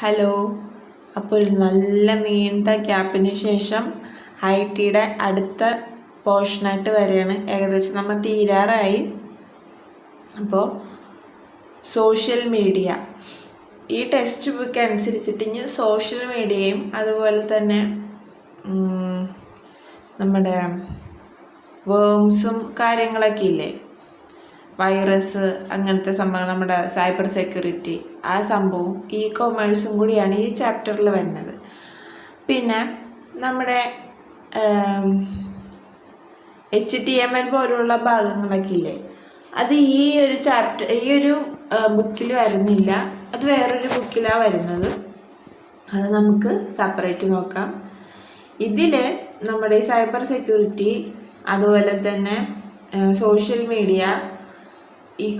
Hello. അപ്പോൾ ഒരു നല്ല നീണ്ട ഗ്യാപ്പിന് ശേഷം IT-യുടെ അടുത്ത പോർഷനായിട്ട് വരികയാണ്. ഏകദേശം നമ്മൾ തീരാറായി. അപ്പോൾ സോഷ്യൽ മീഡിയ, ഈ ടെക്സ്റ്റ് ബുക്ക് അനുസരിച്ചിട്ട് ഇനി സോഷ്യൽ മീഡിയയും അതുപോലെ തന്നെ നമ്മുടെ വേംസും കാര്യങ്ങളൊക്കെ ഇല്ലേ, വൈറസ്, അങ്ങനത്തെ സംഭവങ്ങൾ, നമ്മുടെ സൈബർ സെക്യൂരിറ്റി, ആ സംഭവം കൊമേഴ്സും കൂടിയാണ് ഈ ചാപ്റ്ററിൽ വരുന്നത്. പിന്നെ നമ്മുടെ HTML പോലുള്ള ഭാഗങ്ങളൊക്കെ ഇല്ലേ, അത് ഈ ഒരു ബുക്കിൽ വരുന്നില്ല, അത് വേറൊരു ബുക്കിലാണ് വരുന്നത്. അത് നമുക്ക് സെപ്പറേറ്റ് നോക്കാം. ഇതിൽ നമ്മുടെ ഈ സൈബർ സെക്യൂരിറ്റി, അതുപോലെ തന്നെ സോഷ്യൽ മീഡിയ,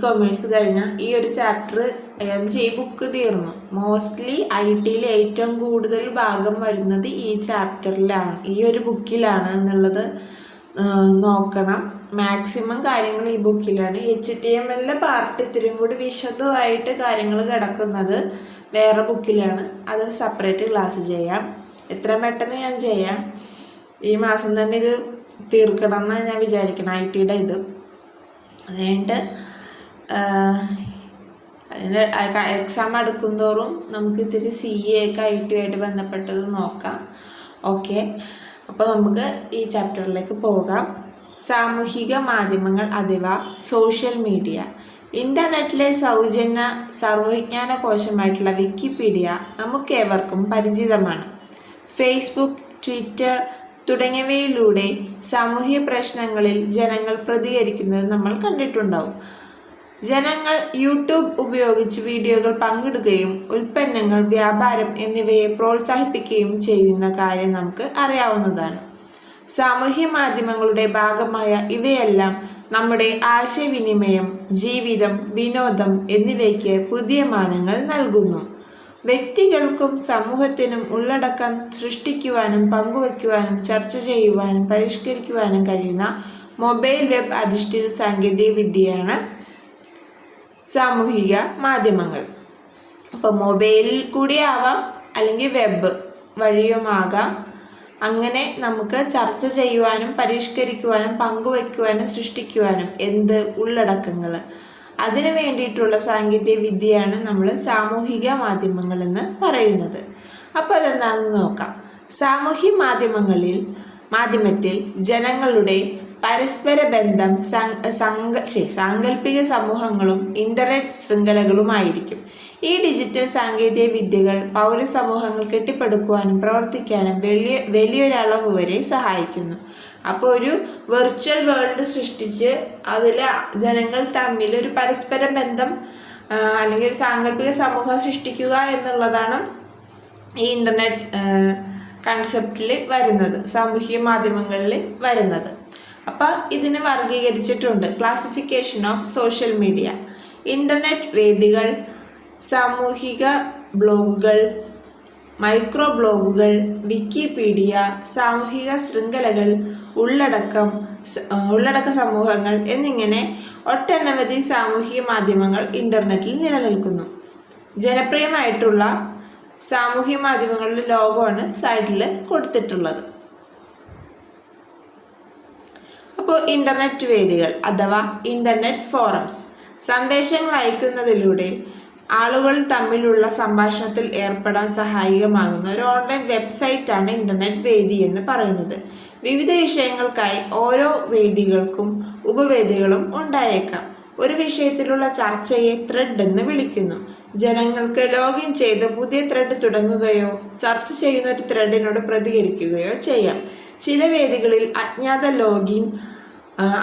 കൊമേഴ്സ് കഴിഞ്ഞ ഈ ഒരു ചാപ്റ്റർ ഈ ബുക്ക് തീർന്നു. മോസ്റ്റ്ലി IT-യിൽ ഏറ്റവും കൂടുതൽ ഭാഗം വരുന്നത് ഈ ചാപ്റ്ററിലാണ്, ഈ ഒരു ബുക്കിലാണ് എന്നുള്ളത് നോക്കണം. മാക്സിമം കാര്യങ്ങൾ ഈ ബുക്കിലാണ്. HTML പാർട്ട് ഇത്തിരിയും കൂടി വിശദമായിട്ട് കാര്യങ്ങൾ കിടക്കുന്നത് വേറെ ബുക്കിലാണ്. അത് സെപ്പറേറ്റ് ക്ലാസ് ചെയ്യാം. എത്രയും പെട്ടെന്ന് ഞാൻ ചെയ്യാം. ഈ മാസം തന്നെ ഇത് തീർക്കണം എന്നാണ് ഞാൻ വിചാരിക്കണം, IT-യുടെ ഇത്. അത് കഴിഞ്ഞിട്ട് അതിൻ്റെ എക്സാം അടുക്കും തോറും നമുക്ക് ഇത്തിരി CA ഒക്കെ IT-യുമായിട്ട് ബന്ധപ്പെട്ടത് നോക്കാം. ഓക്കെ, അപ്പോൾ നമുക്ക് ഈ ചാപ്റ്ററിലേക്ക് പോകാം. സാമൂഹിക മാധ്യമങ്ങൾ അഥവാ സോഷ്യൽ മീഡിയ. ഇൻ്റർനെറ്റിലെ സൗജന്യ സർവ്വവിജ്ഞാന കോശമായിട്ടുള്ള വിക്കിപീഡിയ നമുക്കേവർക്കും പരിചിതമാണ്. ഫേസ്ബുക്ക്, ട്വിറ്റർ തുടങ്ങിയവയിലൂടെ സാമൂഹിക പ്രശ്നങ്ങളിൽ ജനങ്ങൾ പ്രതികരിക്കുന്നത് നമ്മൾ കണ്ടിട്ടുണ്ടാവും. ജനങ്ങൾ യൂട്യൂബ് ഉപയോഗിച്ച് വീഡിയോകൾ പങ്കിടുകയും ഉൽപ്പന്നങ്ങൾ, വ്യാപാരം എന്നിവയെ പ്രോത്സാഹിപ്പിക്കുകയും ചെയ്യുന്ന കാര്യം നമുക്ക് അറിയാവുന്നതാണ്. സാമൂഹ്യ മാധ്യമങ്ങളുടെ ഭാഗമായ ഇവയെല്ലാം നമ്മുടെ ആശയവിനിമയം, ജീവിതം, വിനോദം എന്നിവയ്ക്ക് പുതിയ മാനങ്ങൾ നൽകുന്നു. വ്യക്തികൾക്കും സമൂഹത്തിനും ഉള്ളടക്കം സൃഷ്ടിക്കുവാനും പങ്കുവയ്ക്കുവാനും ചർച്ച ചെയ്യുവാനും പരിഷ്കരിക്കുവാനും കഴിയുന്ന മൊബൈൽ വെബ് അധിഷ്ഠിത സാങ്കേതിക വിദ്യയാണ് സാമൂഹിക മാധ്യമങ്ങൾ. അപ്പോൾ മൊബൈലിൽ കൂടി ആവാം, അല്ലെങ്കിൽ വെബ് വഴിയുമാകാം. അങ്ങനെ നമുക്ക് ചർച്ച ചെയ്യുവാനും പരിഷ്കരിക്കുവാനും പങ്കുവയ്ക്കുവാനും സൃഷ്ടിക്കുവാനും ഉള്ളടക്കങ്ങൾ, അതിന് വേണ്ടിയിട്ടുള്ള സാങ്കേതിക വിദ്യയാണ് നമ്മൾ സാമൂഹിക മാധ്യമങ്ങൾ എന്ന് പറയുന്നത്. അപ്പോൾ അതെന്താണെന്ന് നോക്കാം. സാമൂഹ്യ മാധ്യമത്തിൽ ജനങ്ങളുടെ പരസ്പര ബന്ധം സാങ്കല്പിക സമൂഹങ്ങളും ഇൻ്റർനെറ്റ് ശൃംഖലകളുമായിരിക്കും. ഈ ഡിജിറ്റൽ സാങ്കേതിക വിദ്യകൾ പൗരസമൂഹങ്ങൾ കെട്ടിപ്പടുക്കുവാനും പ്രവർത്തിക്കാനും വലിയൊരളവ് വരെ സഹായിക്കുന്നു. അപ്പോൾ ഒരു വെർച്വൽ വേൾഡ് സൃഷ്ടിച്ച് അതിൽ ജനങ്ങൾ തമ്മിൽ ഒരു പരസ്പര ബന്ധം അല്ലെങ്കിൽ ഒരു സാങ്കല്പിക സമൂഹം സൃഷ്ടിക്കുക എന്നുള്ളതാണ് ഈ ഇൻ്റർനെറ്റ് കൺസെപ്റ്റിൽ വരുന്നത്, സാമൂഹിക മാധ്യമങ്ങളിൽ വരുന്നത്. അപ്പോൾ ഇതിന് വർഗീകരിച്ചിട്ടുണ്ട്. Classification of social media. Internet വേദികൾ, സാമൂഹിക ബ്ലോഗുകൾ, മൈക്രോ ബ്ലോഗുകൾ, വിക്കിപീഡിയ, സാമൂഹിക ശൃംഖലകൾ, ഉള്ളടക്ക സമൂഹങ്ങൾ എന്നിങ്ങനെ ഒട്ടനവധി സാമൂഹിക മാധ്യമങ്ങൾ ഇൻ്റർനെറ്റിൽ നിലനിൽക്കുന്നു. ജനപ്രിയമായിട്ടുള്ള സാമൂഹിക മാധ്യമങ്ങളുടെ ലോഗോയാണ് സൈഡിൽ കൊടുത്തിട്ടുള്ളത്. അപ്പോൾ ഇൻ്റർനെറ്റ് വേദികൾ അഥവാ ഇൻ്റർനെറ്റ് ഫോറംസ് സന്ദേശങ്ങൾ അയക്കുന്നതിലൂടെ ആളുകൾ തമ്മിലുള്ള സംഭാഷണത്തിൽ ഏർപ്പെടാൻ സഹായകമാകുന്ന ഒരു ഓൺലൈൻ വെബ്സൈറ്റാണ് ഇൻ്റർനെറ്റ് വേദി എന്ന് പറയുന്നത്. വിവിധ വിഷയങ്ങൾക്കായി ഓരോ വേദികൾക്കും ഉപവേദികളും ഉണ്ടായേക്കാം. ഒരു വിഷയത്തിലുള്ള ചർച്ചയെ ത്രെഡ് എന്ന് വിളിക്കുന്നു. ജനങ്ങൾക്ക് ലോഗിൻ ചെയ്ത് പുതിയ ത്രെഡ് തുടങ്ങുകയോ ചർച്ച ചെയ്യുന്ന ഒരു ത്രെഡിനോട് പ്രതികരിക്കുകയോ ചെയ്യാം. ചില വേദികളിൽ അജ്ഞാത ലോഗിൻ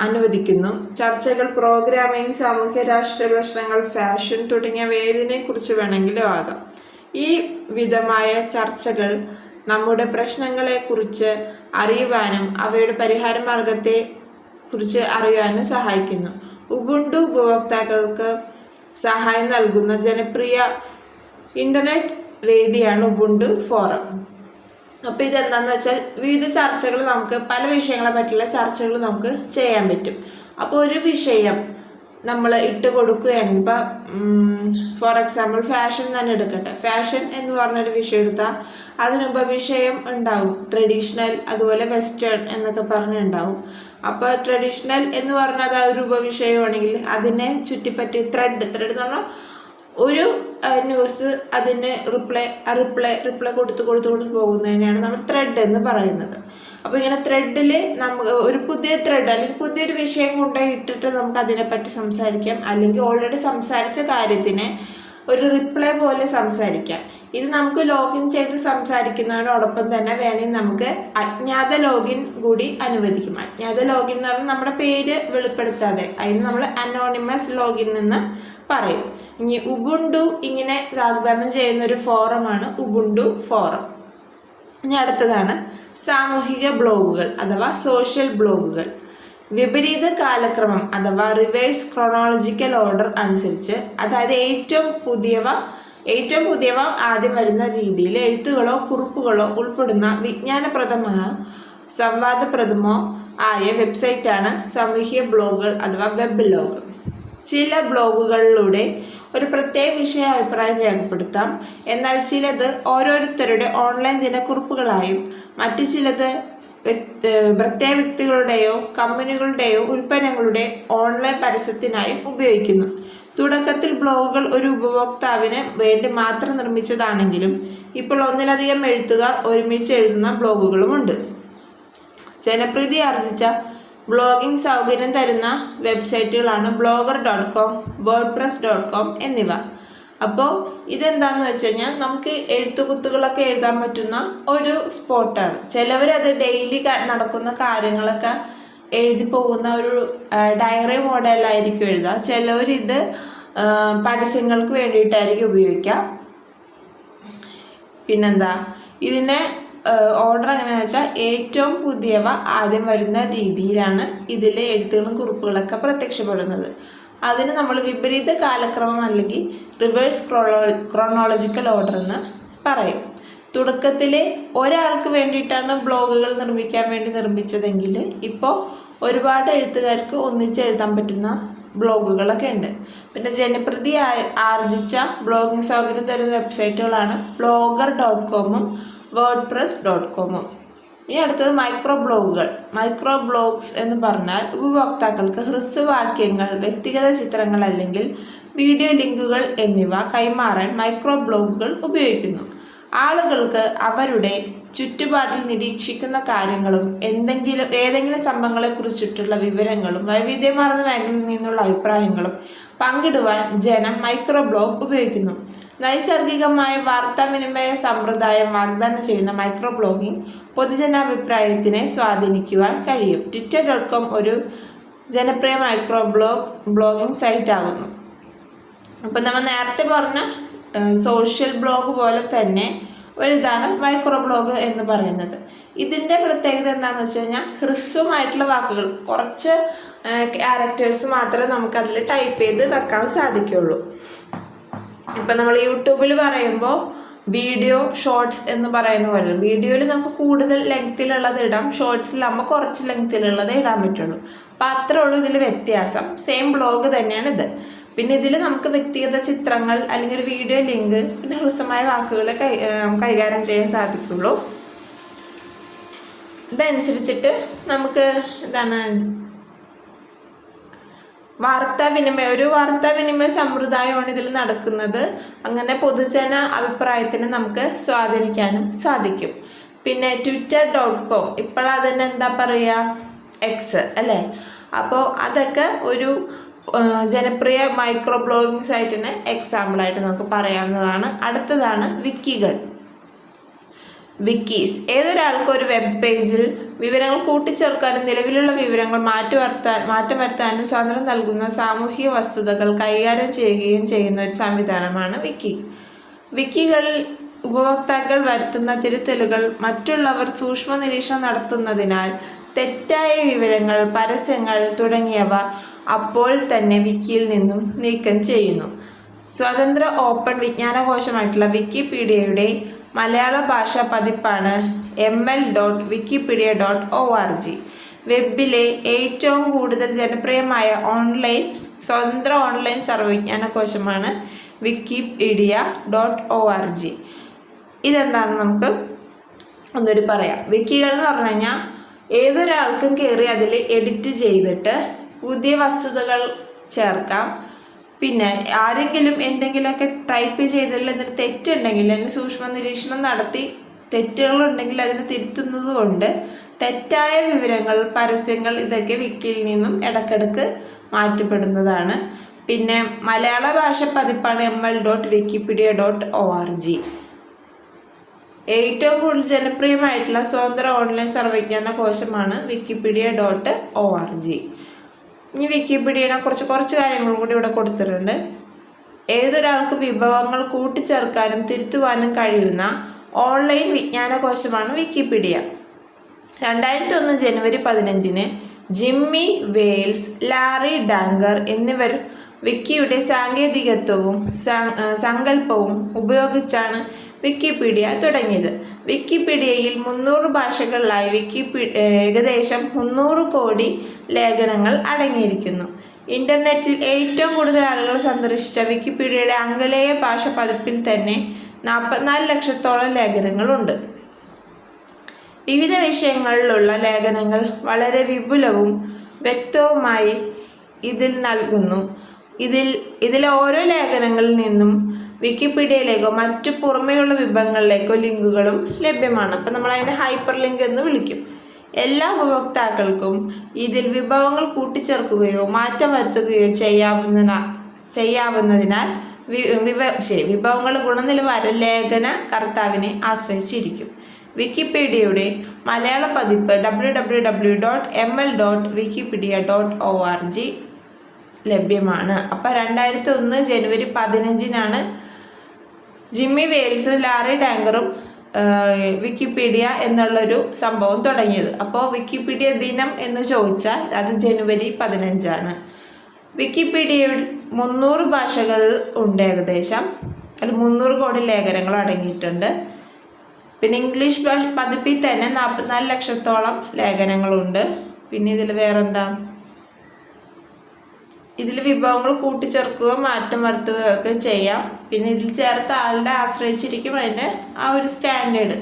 അനുവദിക്കുന്നു. ചർച്ചകൾ പ്രോഗ്രാമിംഗ്, സാമൂഹ്യ രാഷ്ട്രീയ പ്രശ്നങ്ങൾ, ഫാഷൻ തുടങ്ങിയ ഏതിനെ കുറിച്ച് വേണമെങ്കിലും ആകാം. ഈ വിധമായ ചർച്ചകൾ നമ്മുടെ പ്രശ്നങ്ങളെക്കുറിച്ച് അറിയുവാനും അവയുടെ പരിഹാര മാർഗത്തെ കുറിച്ച് അറിയാനും സഹായിക്കുന്നു. ഉബുണ്ടു ഉപഭോക്താക്കൾക്ക് സഹായം നൽകുന്ന ജനപ്രിയ ഇൻ്റർനെറ്റ് വേദിയാണ് ഉബുണ്ടു ഫോറം. അപ്പോൾ ഇതെന്താണെന്ന് വെച്ചാൽ വിവിധ ചർച്ചകൾ, നമുക്ക് പല വിഷയങ്ങളെ പറ്റിയുള്ള ചർച്ചകൾ നമുക്ക് ചെയ്യാൻ പറ്റും. അപ്പോൾ ഒരു വിഷയം നമ്മൾ ഇട്ട് കൊടുക്കുകയാണെങ്കിൽ ഇപ്പം ഫോർ എക്സാമ്പിൾ ഫാഷൻ തന്നെ എടുക്കട്ടെ. ഫാഷൻ എന്ന് പറഞ്ഞൊരു വിഷയം എടുത്താൽ അതിനുപ വിഷയം ഉണ്ടാവും, ട്രഡീഷണൽ അതുപോലെ വെസ്റ്റേൺ എന്നൊക്കെ പറഞ്ഞുണ്ടാവും. അപ്പോൾ ട്രഡീഷണൽ എന്ന് പറഞ്ഞാൽ അത് ഒരു ഉപവിഷയമാണെങ്കിൽ അതിനെ ചുറ്റിപ്പറ്റി ത്രെഡ് എന്ന് പറഞ്ഞാൽ ഒരു ന്യൂസ് അതിന് റിപ്ലൈ കൊടുത്ത് പോകുന്നതിനാണ് നമ്മൾ ത്രെഡ് എന്ന് പറയുന്നത്. അപ്പോൾ ഇങ്ങനെ ത്രെഡിൽ നമുക്ക് ഒരു പുതിയ ത്രെഡ് അല്ലെങ്കിൽ പുതിയൊരു വിഷയം കൊണ്ടുപോയി ഇട്ടിട്ട് നമുക്ക് അതിനെപ്പറ്റി സംസാരിക്കാം, അല്ലെങ്കിൽ ഓൾറെഡി സംസാരിച്ച കാര്യത്തിനെ ഒരു റിപ്ലൈ പോലെ സംസാരിക്കാം. ഇത് നമുക്ക് ലോഗിൻ ചെയ്ത് സംസാരിക്കുന്നതിനോടൊപ്പം തന്നെ വേണമെങ്കിൽ നമുക്ക് അജ്ഞാത ലോഗിൻ കൂടി അനുവദിക്കും. അജ്ഞാത ലോഗിൻ എന്ന് പറഞ്ഞാൽ നമ്മുടെ പേര് വെളിപ്പെടുത്താതെ, അതിന് നമ്മൾ അനോണിമസ് ലോഗിൻ എന്ന് പറയും. ഇനി ഉബുണ്ടു ഇങ്ങനെ വാഗ്ദാനം ചെയ്യുന്ന ഒരു ഫോറമാണ് ഉബുണ്ടു ഫോറം. ഇനി അടുത്തതാണ് സാമൂഹിക ബ്ലോഗുകൾ അഥവാ സോഷ്യൽ ബ്ലോഗുകൾ. വിപരീത കാലക്രമം അഥവാ റിവേഴ്സ് ക്രോണോളജിക്കൽ ഓർഡർ അനുസരിച്ച്, അതായത് ഏറ്റവും പുതിയവ ആദ്യം വരുന്ന രീതിയിൽ എഴുത്തുകളോ കുറിപ്പുകളോ ഉൾപ്പെടുന്ന വിജ്ഞാനപ്രദമോ സംവാദപ്രദമോ ആയ വെബ്സൈറ്റാണ് സാമൂഹിക ബ്ലോഗുകൾ അഥവാ വെബ് ലോഗ്. ചില ബ്ലോഗുകളിലൂടെ ഒരു പ്രത്യേക വിഷയ അഭിപ്രായം രേഖപ്പെടുത്താം. എന്നാൽ ചിലത് ഓരോരുത്തരുടെ ഓൺലൈൻ ദിനക്കുറിപ്പുകളായും മറ്റു ചിലത് പ്രത്യേക വ്യക്തികളുടെയോ കമ്പനികളുടെയോ ഉൽപ്പന്നങ്ങളുടെ ഓൺലൈൻ പരസ്യത്തിനായും ഉപയോഗിക്കുന്നു. തുടക്കത്തിൽ ബ്ലോഗുകൾ ഒരു ഉപഭോക്താവിന് വേണ്ടി മാത്രം നിർമ്മിച്ചതാണെങ്കിലും ഇപ്പോൾ ഒന്നിലധികം എഴുത്തുകാർ ഒരുമിച്ച് എഴുതുന്ന ബ്ലോഗുകളുമുണ്ട്. ജനപ്രീതി ആർജിച്ച ബ്ലോഗിംഗ് സൗകര്യം തരുന്ന വെബ്സൈറ്റുകളാണ് blogger.com, wordpress.com എന്നിവ. അപ്പോൾ ഇതെന്താണെന്ന് വെച്ച് കഴിഞ്ഞാൽ നമുക്ക് എഴുത്തുകുത്തുകളൊക്കെ എഴുതാൻ പറ്റുന്ന ഒരു സ്പോട്ടാണ്. ചിലവരത് ഡെയിലി നടക്കുന്ന കാര്യങ്ങളൊക്കെ എഴുതി പോകുന്ന ഒരു ഡയറി മോഡലായിരിക്കും എഴുതുക. ചിലവരിത് പരസ്യങ്ങൾക്ക് വേണ്ടിയിട്ടായിരിക്കും ഉപയോഗിക്കുക. പിന്നെന്താ ഇതിനെ ഓർഡർ എങ്ങനെയാണെന്ന് വെച്ചാൽ ഏറ്റവും പുതിയവ ആദ്യം വരുന്ന രീതിയിലാണ് ഇതിലെ എഴുത്തുകളും കുറിപ്പുകളൊക്കെ പ്രത്യക്ഷപ്പെടുന്നത്. അതിന് നമ്മൾ വിപരീത കാലക്രമം അല്ലെങ്കിൽ റിവേഴ്സ് ക്രോണോളജിക്കൽ ഓർഡർ എന്ന് പറയും. തുടക്കത്തിൽ ഒരാൾക്ക് വേണ്ടിയിട്ടാണ് ബ്ലോഗുകൾ നിർമ്മിക്കാൻ വേണ്ടി നിർമ്മിച്ചതെങ്കിൽ ഇപ്പോൾ ഒരുപാട് എഴുത്തുകാർക്ക് ഒന്നിച്ച് എഴുതാൻ പറ്റുന്ന ബ്ലോഗുകളൊക്കെ ഉണ്ട്. പിന്നെ ജനപ്രീതി ആർജിച്ച ബ്ലോഗിംഗ് സൗകര്യം തരുന്ന വെബ്സൈറ്റുകളാണ് blogger.com, wordpress.com. ഇനി അടുത്തത് മൈക്രോ ബ്ലോഗുകൾ. മൈക്രോ ബ്ലോഗ്സ് എന്ന് പറഞ്ഞാൽ ഉപഭോക്താക്കൾക്ക് ഹ്രസ്വവാക്യങ്ങൾ, വ്യക്തിഗത ചിത്രങ്ങൾ അല്ലെങ്കിൽ വീഡിയോ ലിങ്കുകൾ എന്നിവ കൈമാറാൻ മൈക്രോ ബ്ലോഗുകൾ ഉപയോഗിക്കുന്നു. ആളുകൾക്ക് അവരുടെ ചുറ്റുപാടിൽ നിരീക്ഷിക്കുന്ന കാര്യങ്ങളും ഏതെങ്കിലും സംഭവങ്ങളെക്കുറിച്ചിട്ടുള്ള വിവരങ്ങളും വൈവിധ്യമാർന്ന മേഖലയിൽ നിന്നുള്ള അഭിപ്രായങ്ങളും പങ്കിടുവാൻ ജനം മൈക്രോ ബ്ലോഗ് ഉപയോഗിക്കുന്നു. നൈസർഗികമായ വാർത്താവിനിമയ സമ്പ്രദായം വാഗ്ദാനം ചെയ്യുന്ന മൈക്രോ ബ്ലോഗിംഗ് പൊതുജനാഭിപ്രായത്തിനെ സ്വാധീനിക്കുവാൻ കഴിയും. twitter.com ഒരു ജനപ്രിയ മൈക്രോ ബ്ലോഗിംഗ് സൈറ്റ് ആകുന്നു. അപ്പം നമ്മൾ നേരത്തെ പറഞ്ഞ സോഷ്യൽ ബ്ലോഗ് പോലെ തന്നെ ഒരിതാണ് മൈക്രോ ബ്ലോഗ് എന്ന് പറയുന്നത്. ഇതിൻ്റെ പ്രത്യേകത എന്താണെന്ന് വെച്ച് കഴിഞ്ഞാൽ ഹ്രസ്വമായിട്ടുള്ള വാക്കുകൾ, കുറച്ച് ക്യാരക്ടേഴ്സ് മാത്രമേ നമുക്കതിൽ ടൈപ്പ് ചെയ്ത് വെക്കാൻ സാധിക്കുകയുള്ളൂ. ഇപ്പം നമ്മൾ യൂട്യൂബിൽ പറയുമ്പോൾ വീഡിയോ ഷോർട്സ് എന്ന് പറയുന്ന പോലെ വീഡിയോയിൽ നമുക്ക് കൂടുതൽ ലെങ്ത്തിലുള്ളത് ഇടാം, ഷോർട്സിൽ നമുക്ക് കുറച്ച് ലെങ്ത്തിലുള്ളത് ഇടാൻ പറ്റുള്ളൂ. അപ്പം അത്രേ ഉള്ളൂ ഇതിൽ വ്യത്യാസം. സെയിം ബ്ലോഗ് തന്നെയാണ് ഇത്. പിന്നെ ഇതിൽ നമുക്ക് വ്യക്തിഗത ചിത്രങ്ങൾ അല്ലെങ്കിൽ ഒരു വീഡിയോ ലിങ്ക് പിന്നെ ഹ്രസ്വമായ വാക്കുകൾ കൈകാര്യം ചെയ്യാൻ സാധിക്കുള്ളൂ. ഇതനുസരിച്ചിട്ട് നമുക്ക് എന്താണ് ഒരു വാർത്താവിനിമയ സമ്പ്രദായമാണ് ഇതിൽ നടക്കുന്നത്. അങ്ങനെ പൊതുജന അഭിപ്രായത്തിന് നമുക്ക് സ്വാധീനിക്കാനും സാധിക്കും. പിന്നെ twitter.com ഇപ്പോൾ അതിന് എന്താ പറയുക, എക്സ് അല്ലേ. അപ്പോൾ അതൊക്കെ ഒരു ജനപ്രിയ മൈക്രോ ബ്ലോഗിംഗ് സൈറ്റിന് എക്സാമ്പിളായിട്ട് നമുക്ക് പറയാവുന്നതാണ്. അടുത്തതാണ് വിക്കികൾ. വിക്കീസ് ഏതൊരാൾക്കും ഒരു വെബ് പേജിൽ വിവരങ്ങൾ കൂട്ടിച്ചേർക്കാനും നിലവിലുള്ള വിവരങ്ങൾ മാറ്റം വരുത്താനും സ്വാതന്ത്ര്യം നൽകുന്ന സാമൂഹിക വസ്തുതകൾ കൈകാര്യം ചെയ്യുകയും ചെയ്യുന്ന ഒരു സംവിധാനമാണ് വിക്കി. വിക്കികളിൽ ഉപഭോക്താക്കൾ വരുത്തുന്ന തിരുത്തലുകൾ മറ്റുള്ളവർ സൂക്ഷ്മ നിരീക്ഷണം നടത്തുന്നതിനാൽ തെറ്റായ വിവരങ്ങൾ, പരസ്യങ്ങൾ തുടങ്ങിയവ അപ്പോൾ തന്നെ വിക്കിയിൽ നിന്നും നീക്കം ചെയ്യുന്നു. സ്വതന്ത്ര ഓപ്പൺ വിജ്ഞാനകോശമായിട്ടുള്ള വിക്കിപീഡിയയുടെ മലയാള ഭാഷാ പതിപ്പാണ് ml.wikipedia.org. വെബിലെ ഏറ്റവും കൂടുതൽ ജനപ്രിയമായ ഓൺലൈൻ സ്വതന്ത്ര ഓൺലൈൻ സർവ്വവിജ്ഞാനകോശമാണ് wikipedia.org. ഇതെന്താണെന്ന് നമുക്ക് ഒന്നൊരു പറയാം. വിക്കികൾ എന്ന് പറഞ്ഞു കഴിഞ്ഞാൽ ഏതൊരാൾക്കും കയറി അതിൽ എഡിറ്റ് ചെയ്തിട്ട് പുതിയ വസ്തുതകൾ ചേർക്കാം. പിന്നെ ആരെങ്കിലും എന്തെങ്കിലുമൊക്കെ ടൈപ്പ് ചെയ്തതിൽ എന്തെങ്കിലും തെറ്റുണ്ടെങ്കിൽ അതിന് സൂക്ഷ്മ നിരീക്ഷണം നടത്തി തെറ്റുകളുണ്ടെങ്കിൽ അതിന് തിരുത്തുന്നത് കൊണ്ട് തെറ്റായ വിവരങ്ങൾ, പരസ്യങ്ങൾ ഇതൊക്കെ വിക്കിയിൽ നിന്നും ഇടയ്ക്കിടയ്ക്ക് മാറ്റപ്പെടുന്നതാണ്. പിന്നെ മലയാള ഭാഷ പതിപ്പാണ് ml.wikipedia.org. ഏറ്റവും കൂടുതൽ ജനപ്രിയമായിട്ടുള്ള സ്വതന്ത്ര ഓൺലൈൻ സർവ്വവിജ്ഞാനകോശമാണ് wikipedia.org. ഇനി വിക്കിപീഡിയയുടെ കുറച്ച് കാര്യങ്ങൾ കൂടി ഇവിടെ കൊടുത്തിട്ടുണ്ട്. ഏതൊരാൾക്ക് വിഭവങ്ങൾ കൂട്ടിച്ചേർക്കാനും തിരുത്തുവാനും കഴിയുന്ന ഓൺലൈൻ വിജ്ഞാനകോശമാണ് വിക്കിപീഡിയ. 2001 ജനുവരി 15 ജിമ്മി വെയിൽസ്, ലാറി ഡാങ്കർ എന്നിവർ വിക്കിയുടെ സാങ്കേതികത്വവും സങ്കല്പവും ഉപയോഗിച്ചാണ് വിക്കിപീഡിയ തുടങ്ങിയത്. വിക്കിപീഡിയയിൽ 300 ഭാഷകളിലായി ഏകദേശം 300 കോടി ലേഖനങ്ങൾ അടങ്ങിയിരിക്കുന്നു. ഇൻ്റർനെറ്റിൽ ഏറ്റവും കൂടുതൽ ആളുകൾ സന്ദർശിച്ച വിക്കിപീഡിയയുടെ ആംഗലേയ ഭാഷ പതിപ്പിൽ തന്നെ 44 ലക്ഷത്തോളം ലേഖനങ്ങളുണ്ട്. വിവിധ വിഷയങ്ങളിലുള്ള ലേഖനങ്ങൾ വളരെ വിപുലവും വ്യക്തവുമായി ഇതിൽ നൽകുന്നു. ഇതിലെ ഓരോ ലേഖനങ്ങളിൽ നിന്നും വിക്കിപീഡിയയിലേക്കോ മറ്റു പുറമേയുള്ള വിഭവങ്ങളിലേക്കോ ലിങ്കുകളും ലഭ്യമാണ്. അപ്പം നമ്മളതിനെ ഹൈപ്പർ ലിങ്ക് എന്ന് വിളിക്കും. എല്ലാ ഉപഭോക്താക്കൾക്കും ഇതിൽ വിഭവങ്ങൾ കൂട്ടിച്ചേർക്കുകയോ മാറ്റം വരുത്തുകയോ ചെയ്യാവുന്നതിനാൽ വിഭവങ്ങൾ ഗുണനിലവാര ലേഖന കർത്താവിനെ ആശ്രയിച്ചിരിക്കും. വിക്കിപീഡിയയുടെ മലയാള പതിപ്പ് www.ml.wikipedia.org ലഭ്യമാണ്. അപ്പോൾ 2001 ജനുവരി 15 ജിമ്മി വെയിൽസും ലാറി ഡാങ്കറും വിക്കിപീഡിയ എന്നുള്ളൊരു സംഭവം തുടങ്ങിയത്. അപ്പോൾ വിക്കിപീഡിയ ദിനം എന്ന് ചോദിച്ചാൽ അത് ജനുവരി 15. വിക്കിപീഡിയയിൽ 300 ഭാഷകൾ ഉണ്ട് ഏകദേശം. അതിൽ 300 കോടി ലേഖനങ്ങൾ അടങ്ങിയിട്ടുണ്ട്. പിന്നെ ഇംഗ്ലീഷ് ഭാഷ പതിപ്പിൽ തന്നെ 44 ലക്ഷത്തോളം ലേഖനങ്ങളുണ്ട്. പിന്നെ ഇതിൽ വേറെന്താ, ഇതിൽ വിഭവങ്ങൾ കൂട്ടിച്ചേർക്കുകയോ മാറ്റം വരുത്തുകയോ ഒക്കെ ചെയ്യാം. പിന്നെ ഇതിൽ ചേർത്ത ആളുടെ ആശ്രയിച്ചിരിക്കും അതിൻ്റെ ആ ഒരു സ്റ്റാൻഡേർഡ്,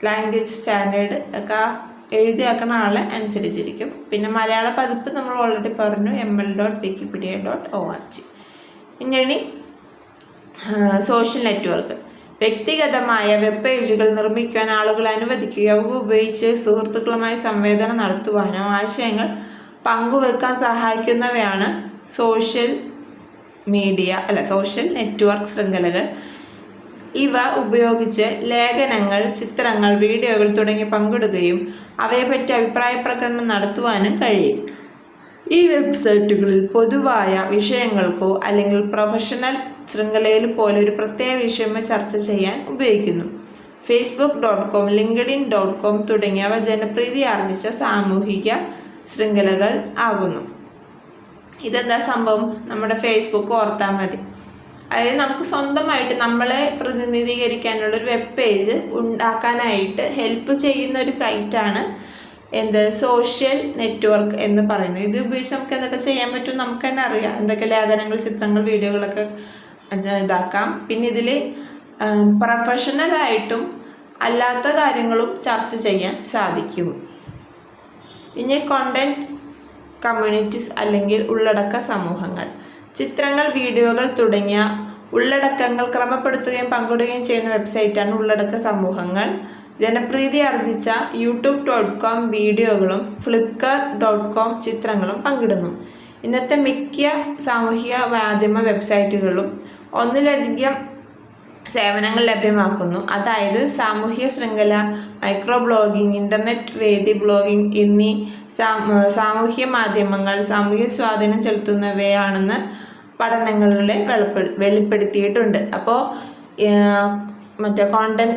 ലാംഗ്വേജ് സ്റ്റാൻഡേർഡ് ഒക്കെ എഴുതിയാക്കുന്ന ആളെ അനുസരിച്ചിരിക്കും. പിന്നെ മലയാള പതിപ്പ് നമ്മൾ ഓൾറെഡി പറഞ്ഞു, ml.wikipedia.org. ഇനി സോഷ്യൽ നെറ്റ്വർക്ക്. വ്യക്തിഗതമായ വെബ് പേജുകൾ നിർമ്മിക്കുവാൻ ആളുകളെ അനുവദിക്കുകയോ അവ ഉപയോഗിച്ച് സുഹൃത്തുക്കളുമായി സംവേദനം നടത്തുവാനോ ആശയങ്ങൾ പങ്കുവെക്കാൻ സഹായിക്കുന്നവയാണ് സോഷ്യൽ നെറ്റ്വർക്ക് ശൃംഖലകൾ. ഇവ ഉപയോഗിച്ച് ലേഖനങ്ങൾ, ചിത്രങ്ങൾ, വീഡിയോകൾ തുടങ്ങി പങ്കിടുകയും അവയെപ്പറ്റി അഭിപ്രായ പ്രകടനം നടത്തുവാനും കഴിയും. ഈ വെബ്സൈറ്റുകളിൽ പൊതുവായ വിഷയങ്ങൾക്കോ അല്ലെങ്കിൽ പ്രൊഫഷണൽ ശൃംഖലയിൽ പോലെ ഒരു പ്രത്യേക വിഷയമോ ചർച്ച ചെയ്യാൻ ഉപയോഗിക്കുന്നു. facebook.com, linkedin.com തുടങ്ങിയവ ജനപ്രീതി ആർജിച്ച സാമൂഹിക ശൃംഖലകൾ ആകുന്നു. ഇതെന്താ സംഭവം? നമ്മുടെ ഫേസ്ബുക്ക് ഓർത്താൽ മതി. അതായത് നമുക്ക് സ്വന്തമായിട്ട് നമ്മളെ പ്രതിനിധീകരിക്കാനുള്ളൊരു വെബ് പേജ് ഉണ്ടാക്കാനായിട്ട് ഹെൽപ്പ് ചെയ്യുന്ന ഒരു സൈറ്റാണ് സോഷ്യൽ നെറ്റ്വർക്ക് എന്ന് പറയുന്നത്. ഇത് ഉപയോഗിച്ച് നമുക്ക് എന്തൊക്കെ ചെയ്യാൻ പറ്റും നമുക്ക് തന്നെ അറിയാം. എന്തൊക്കെ ലേഖനങ്ങൾ, ചിത്രങ്ങൾ, വീഡിയോകളൊക്കെ ഇതാക്കാം. പിന്നെ ഇതിൽ പ്രൊഫഷണലായിട്ടും അല്ലാത്ത കാര്യങ്ങളും ചർച്ച ചെയ്യാൻ സാധിക്കും. ഇനി കോണ്ടൻറ് കമ്മ്യൂണിറ്റീസ് അല്ലെങ്കിൽ ഉള്ളടക്ക സമൂഹങ്ങൾ. ചിത്രങ്ങൾ, വീഡിയോകൾ തുടങ്ങിയ ഉള്ളടക്കങ്ങൾ ക്രമപ്പെടുത്തുകയും പങ്കിടുകയും ചെയ്യുന്ന വെബ്സൈറ്റാണ് ഉള്ളടക്ക സമൂഹങ്ങൾ. ജനപ്രീതി ആർജിച്ച youtube.com വീഡിയോകളും flipkart.com ചിത്രങ്ങളും പങ്കിടുന്നു. ഇന്നത്തെ മിക്ക സാമൂഹിക മാധ്യമ വെബ്സൈറ്റുകളും ഒന്നിലധികം സേവനങ്ങൾ ലഭ്യമാക്കുന്നു. അതായത് സാമൂഹിക ശൃംഖല, മൈക്രോ ബ്ലോഗിംഗ്, ഇൻ്റർനെറ്റ് വേദി ബ്ലോഗിംഗ് എന്നീ സാമൂഹ്യ മാധ്യമങ്ങൾ സാമൂഹിക സ്വാധീനം ചെലുത്തുന്നവയാണെന്ന് പഠനങ്ങളിലെ വെളിപ്പെടുത്തിയിട്ടുണ്ട്. അപ്പോൾ കോണ്ടൻറ്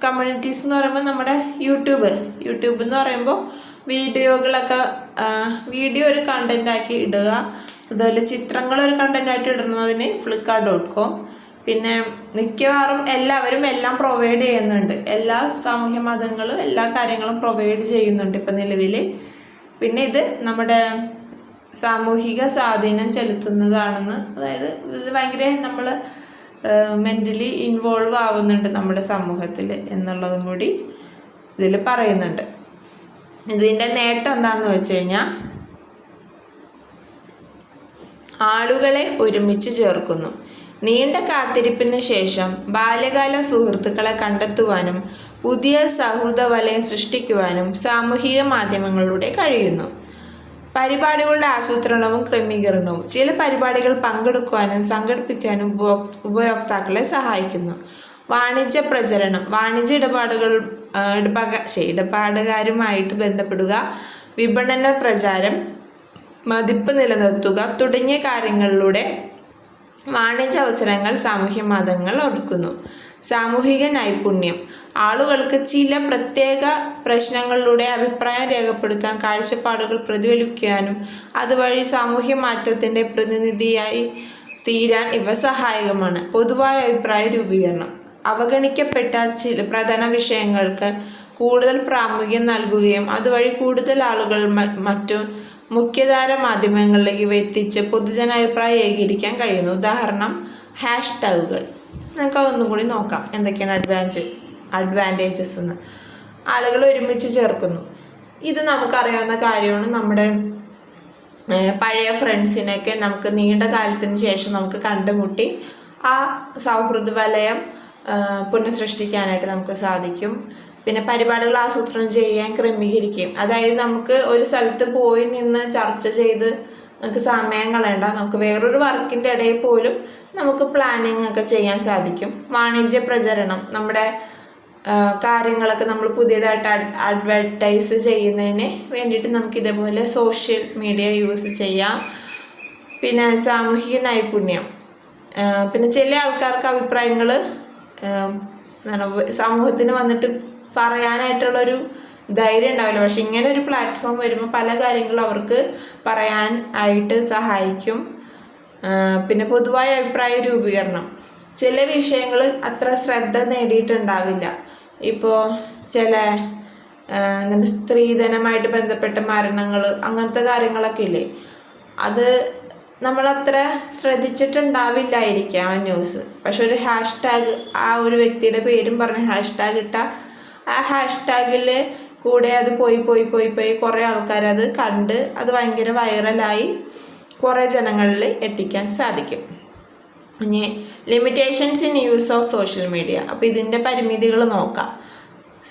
കമ്മ്യൂണിറ്റീസ് എന്ന് പറയുമ്പോൾ നമ്മുടെ യൂട്യൂബ് എന്ന് പറയുമ്പോൾ വീഡിയോ ഒരു കണ്ടൻ്റാക്കി ഇടുക. അതുപോലെ ചിത്രങ്ങൾ ഒരു കണ്ടൻ്റായിട്ട് ഇടുന്നതിന് flipkart.com. പിന്നെ മിക്കവാറും എല്ലാവരും എല്ലാം പ്രൊവൈഡ് ചെയ്യുന്നുണ്ട്. എല്ലാ സാമൂഹ്യ മാധ്യമങ്ങളും എല്ലാ കാര്യങ്ങളും പ്രൊവൈഡ് ചെയ്യുന്നുണ്ട് ഇപ്പം നിലവിൽ. പിന്നെ ഇത് നമ്മുടെ സാമൂഹിക സ്വാധീനം ചെലുത്തുന്നതാണെന്ന്, അതായത് ഇത് ഭയങ്കര നമ്മൾ മെൻ്റലി ഇൻവോൾവ് ആവുന്നുണ്ട് നമ്മുടെ സമൂഹത്തിൽ എന്നുള്ളതും കൂടി ഇതിൽ പറയുന്നുണ്ട്. ഇതിൻ്റെ നേട്ടം എന്താണെന്ന് വെച്ച് കഴിഞ്ഞാൽ ആളുകളെ ഒരുമിച്ച് ചേർക്കുന്നു. നീണ്ട കാത്തിരിപ്പിന് ശേഷം ബാല്യകാല സുഹൃത്തുക്കളെ കണ്ടെത്തുവാനും പുതിയ സൗഹൃദ വലയം സൃഷ്ടിക്കുവാനും സാമൂഹിക മാധ്യമങ്ങളിലൂടെ കഴിയുന്നു. പരിപാടികളുടെ ആസൂത്രണവും ക്രമീകരണവും. ചില പരിപാടികൾ പങ്കെടുക്കുവാനും സംഘടിപ്പിക്കാനും ഉപയോക്താക്കളെ സഹായിക്കുന്നു. വാണിജ്യ പ്രചരണം. വാണിജ്യ ഇടപാടുകാരുമായിട്ട് ബന്ധപ്പെടുക, വിപണന പ്രചാരം, മതിപ്പ് നിലനിർത്തുക തുടങ്ങിയ കാര്യങ്ങളിലൂടെ വാണിജ്യ അവസരങ്ങൾ സാമൂഹ്യ മാധ്യമങ്ങൾ ഒരുക്കുന്നു. സാമൂഹിക നൈപുണ്യം. ആളുകൾക്ക് ചില പ്രത്യേക പ്രശ്നങ്ങളിലൂടെ അഭിപ്രായം രേഖപ്പെടുത്താൻ, കാഴ്ചപ്പാടുകൾ പ്രതിഫലിപ്പിക്കാനും അതുവഴി സാമൂഹ്യ മാറ്റത്തിൻ്റെ പ്രതിനിധിയായി തീരാൻ ഇവ സഹായകമാണ്. പൊതുവായ അഭിപ്രായ രൂപീകരണം. അവഗണിക്കപ്പെട്ട ചില പ്രധാന വിഷയങ്ങൾക്ക് കൂടുതൽ പ്രാമുഖ്യം നൽകുകയും അതുവഴി കൂടുതൽ ആളുകൾ മറ്റു മുഖ്യധാര മാധ്യമങ്ങളിലേക്ക് എത്തിച്ച് പൊതുജനാഭിപ്രായം ഏകീകരിക്കാൻ കഴിയുന്നു. ഉദാഹരണം ഹാഷ്ടാഗുകൾ. നമുക്ക് അതൊന്നും കൂടി നോക്കാം എന്തൊക്കെയാണ് അഡ്വാൻറ്റേജസ് എന്ന്. ആളുകൾ ഒരുമിച്ച് ചേർക്കുന്നു. ഇത് നമുക്കറിയാവുന്ന കാര്യമാണ്. നമ്മുടെ പഴയ ഫ്രണ്ട്സിനൊക്കെ നമുക്ക് നീണ്ട കാലത്തിന് ശേഷം നമുക്ക് കണ്ടുമുട്ടി ആ സൗഹൃദ വലയം പുനഃസൃഷ്ടിക്കാനായിട്ട് നമുക്ക് സാധിക്കും. പിന്നെ പരിപാടികൾ ആസൂത്രണം ചെയ്യാൻ ക്രമീകരിക്കും. അതായത് നമുക്ക് ഒരു സ്ഥലത്ത് പോയി നിന്ന് ചർച്ച ചെയ്ത് നമുക്ക് സമയം കളയണ്ട. നമുക്ക് വേറൊരു വർക്കിൻ്റെ ഇടയിൽ പോലും നമുക്ക് പ്ലാനിങ് ഒക്കെ ചെയ്യാൻ സാധിക്കും. വാണിജ്യ പ്രചരണം. നമ്മുടെ കാര്യങ്ങളൊക്കെ നമ്മൾ പുതിയതായിട്ട് അഡ്വർടൈസ് ചെയ്യുന്നതിന് വേണ്ടിയിട്ട് നമുക്ക് ഇതേപോലെ സോഷ്യൽ മീഡിയ യൂസ് ചെയ്യാം. പിന്നെ സാമൂഹിക നൈപുണ്യം. പിന്നെ ചില ആൾക്കാർക്ക് അഭിപ്രായങ്ങൾ സമൂഹത്തിന് വന്നിട്ട് പറയാനായിട്ടുള്ളൊരു ധൈര്യം ഉണ്ടാവില്ല. പക്ഷെ ഇങ്ങനെ ഒരു പ്ലാറ്റ്ഫോം വരുമ്പോൾ പല കാര്യങ്ങളും അവർക്ക് പറയാൻ ആയിട്ട് സഹായിക്കും. പിന്നെ പൊതുവായ അഭിപ്രായ രൂപീകരണം. ചില വിഷയങ്ങൾ അത്ര ശ്രദ്ധ നേടിയിട്ടുണ്ടാവില്ല. ഇപ്പോൾ ചില സ്ത്രീധനമായിട്ട് ബന്ധപ്പെട്ട മരണങ്ങൾ, അങ്ങനത്തെ കാര്യങ്ങളൊക്കെ ഇല്ലേ, അത് നമ്മളത്ര ശ്രദ്ധിച്ചിട്ടുണ്ടാവില്ലായിരിക്കാം ആ ന്യൂസ്. പക്ഷെ ഒരു ഹാഷ്ടാഗ്, ആ ഒരു വ്യക്തിയുടെ പേരും പറഞ്ഞ് ഹാഷ്ടാഗ് ഇട്ടാൽ ആ ഹാഷ്ടാഗിൽ കൂടെ അത് പോയി കുറേ ആൾക്കാരത് കണ്ട് അത് ഭയങ്കര വൈറലായി കുറേ ജനങ്ങളിൽ എത്തിക്കാൻ സാധിക്കും. ഇനി limitations in use of social media. അപ്പോൾ ഇതിൻ്റെ പരിമിതികൾ നോക്കാം.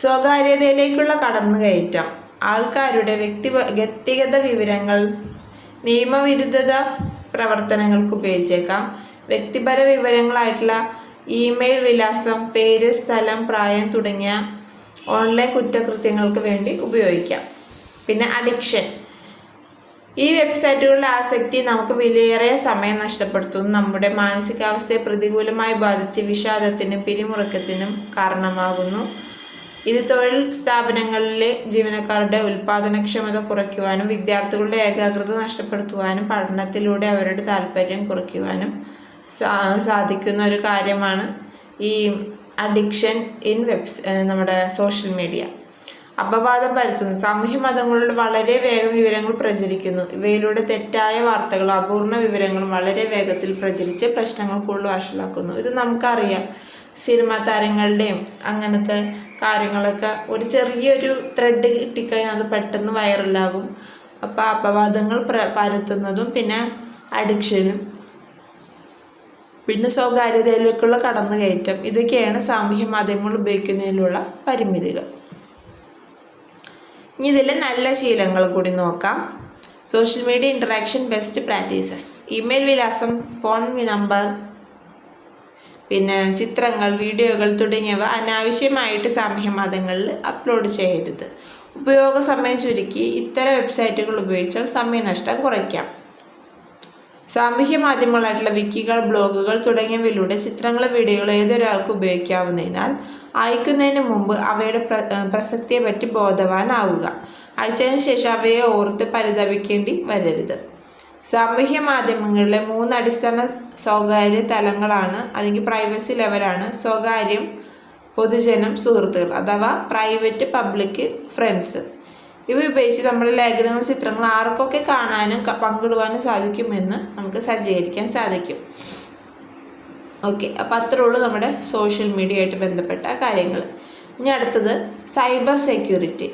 സ്വകാര്യതയിലേക്കുള്ള കടന്നുകയറ്റം. ആൾക്കാരുടെ വ്യക്തിഗത വിവരങ്ങൾ നിയമവിരുദ്ധ പ്രവർത്തനങ്ങൾക്ക് ഉപയോഗിച്ചേക്കാം. വ്യക്തിപര വിവരങ്ങളായിട്ടുള്ള ഇമെയിൽ വിലാസം, പേര്, സ്ഥലം, പ്രായം തുടങ്ങിയ ഓൺലൈൻ കുറ്റകൃത്യങ്ങൾക്ക് വേണ്ടി ഉപയോഗിക്കാം. പിന്നെ അഡിക്ഷൻ. ഈ വെബ്സൈറ്റുകളുടെ ആസക്തി നമുക്ക് വിലയേറിയ സമയം നഷ്ടപ്പെടുത്തുന്നു. നമ്മുടെ മാനസികാവസ്ഥയെ പ്രതികൂലമായി ബാധിച്ച് വിഷാദത്തിനും പിരിമുറുക്കത്തിനും കാരണമാകുന്നു. ഇത് തൊഴിൽ സ്ഥാപനങ്ങളിലെ ജീവനക്കാരുടെ ഉൽപ്പാദനക്ഷമത കുറയ്ക്കുവാനും വിദ്യാർത്ഥികളുടെ ഏകാഗ്രത നഷ്ടപ്പെടുത്തുവാനും പഠനത്തിലൂടെ അവരുടെ താല്പര്യം കുറയ്ക്കുവാനും സാധിക്കുന്ന ഒരു കാര്യമാണ് ഈ അഡിക്ഷൻ ഇൻ നമ്മുടെ സോഷ്യൽ മീഡിയ. അപവാദം പരത്തുന്നു. സാമൂഹ്യ മാധ്യമങ്ങളിലൂടെ വളരെ വേഗം വിവരങ്ങൾ പ്രചരിക്കുന്നു. ഇവയിലൂടെ തെറ്റായ വാർത്തകളും അപൂർണ വിവരങ്ങളും വളരെ വേഗത്തിൽ പ്രചരിച്ച് പ്രശ്നങ്ങൾ കൂടുതൽ വഷളാക്കുന്നു. ഇത് നമുക്കറിയാം. സിനിമാ താരങ്ങളുടെയും അങ്ങനത്തെ കാര്യങ്ങളൊക്കെ ഒരു ചെറിയൊരു ത്രെഡ് കിട്ടിക്കഴിഞ്ഞാൽ അത് പെട്ടെന്ന് വൈറലാകും. അപ്പോൾ അപവാദങ്ങൾ പരത്തുന്നതും പിന്നെ അഡിക്ഷനും പിന്നെ സ്വകാര്യതയിലേക്കുള്ള കടന്നുകയറ്റം, ഇതൊക്കെയാണ് സാമൂഹ്യ മാധ്യമങ്ങൾ ഉപയോഗിക്കുന്നതിലുള്ള പരിമിതികൾ. ഇനി ഇതിൽ നല്ല ശീലങ്ങൾ കൂടി നോക്കാം. Social media interaction best practices. Email വിലാസം, ഫോൺ നമ്പർ, പിന്നെ ചിത്രങ്ങൾ, വീഡിയോകൾ തുടങ്ങിയവ അനാവശ്യമായിട്ട് സാമൂഹ്യ മാധ്യമങ്ങളിൽ അപ്ലോഡ് ചെയ്യരുത്. ഉപയോഗ സമയം ചുരുക്കി ഇത്തരം വെബ്സൈറ്റുകൾ ഉപയോഗിച്ചാൽ സമയനഷ്ടം കുറയ്ക്കാം. സാമൂഹ്യ മാധ്യമങ്ങളായിട്ടുള്ള വിക്കികൾ, ബ്ലോഗുകൾ തുടങ്ങിയവയിലൂടെ ചിത്രങ്ങളോ വീഡിയോകളോ ഏതൊരാൾക്ക് ഉപയോഗിക്കാവുന്നതിനാൽ അയക്കുന്നതിന് മുമ്പ് അവയുടെ പ്രസക്തിയെപ്പറ്റി ബോധവാനാവുക. അയച്ചതിന് ശേഷം അവയെ ഓർത്ത് പരിതപിക്കേണ്ടി വരരുത്. സാമൂഹ്യ മാധ്യമങ്ങളിലെ 3 അടിസ്ഥാന സ്വകാര്യ തലങ്ങളാണ്, അല്ലെങ്കിൽ പ്രൈവസി ലെവലാണ്. സ്വകാര്യം, പൊതുജനം, സുഹൃത്തുക്കൾ, അഥവാ പ്രൈവറ്റ്, പബ്ലിക്, ഫ്രണ്ട്സ്. ഇവ ഉപയോഗിച്ച് നമ്മുടെ ലേഖനങ്ങൾ, ചിത്രങ്ങൾ ആർക്കൊക്കെ കാണാനും പങ്കിടുവാനും സാധിക്കുമെന്ന് നമുക്ക് സജ്ജീകരിക്കാൻ സാധിക്കും. ഓക്കെ, അപ്പോൾ അത്രേ ഉള്ളൂ നമ്മുടെ സോഷ്യൽ മീഡിയ ആയിട്ട് ബന്ധപ്പെട്ട കാര്യങ്ങൾ. ഇനി അടുത്തത് സൈബർ സെക്യൂരിറ്റി.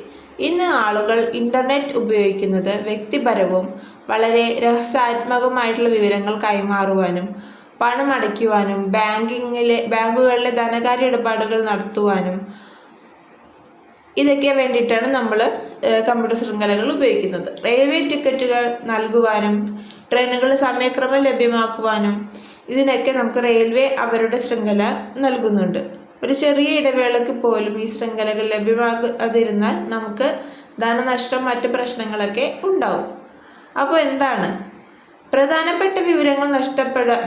ഇന്ന് ആളുകൾ ഇൻ്റർനെറ്റ് ഉപയോഗിക്കുന്നത് വ്യക്തിപരവും വളരെ രഹസ്യാത്മകമായിട്ടുള്ള വിവരങ്ങൾ കൈമാറുവാനും പണം അടയ്ക്കുവാനും ബാങ്കുകളിലെ ധനകാര്യ ഇടപാടുകൾ നടത്തുവാനും ഇതൊക്കെ വേണ്ടിയിട്ടാണ് നമ്മൾ കമ്പ്യൂട്ടർ ശൃംഖലകൾ ഉപയോഗിക്കുന്നത്. റെയിൽവേ ടിക്കറ്റുകൾ നൽകുവാനും ട്രെയിനുകളുടെ സമയക്രമം ലഭ്യമാക്കുവാനും ഇതിനൊക്കെ നമുക്ക് റെയിൽവേ അവരുടെ ശൃംഖല നൽകുന്നുണ്ട്. ഒരു ചെറിയ ഇടവേളയ്ക്ക് പോലും ഈ ശൃംഖലകൾ ലഭ്യമാകാതിരുന്നാൽ നമുക്ക് ധനനഷ്ടം, മറ്റ് പ്രശ്നങ്ങളൊക്കെ ഉണ്ടാവും. അപ്പോൾ എന്താണ്? പ്രധാനപ്പെട്ട വിവരങ്ങൾ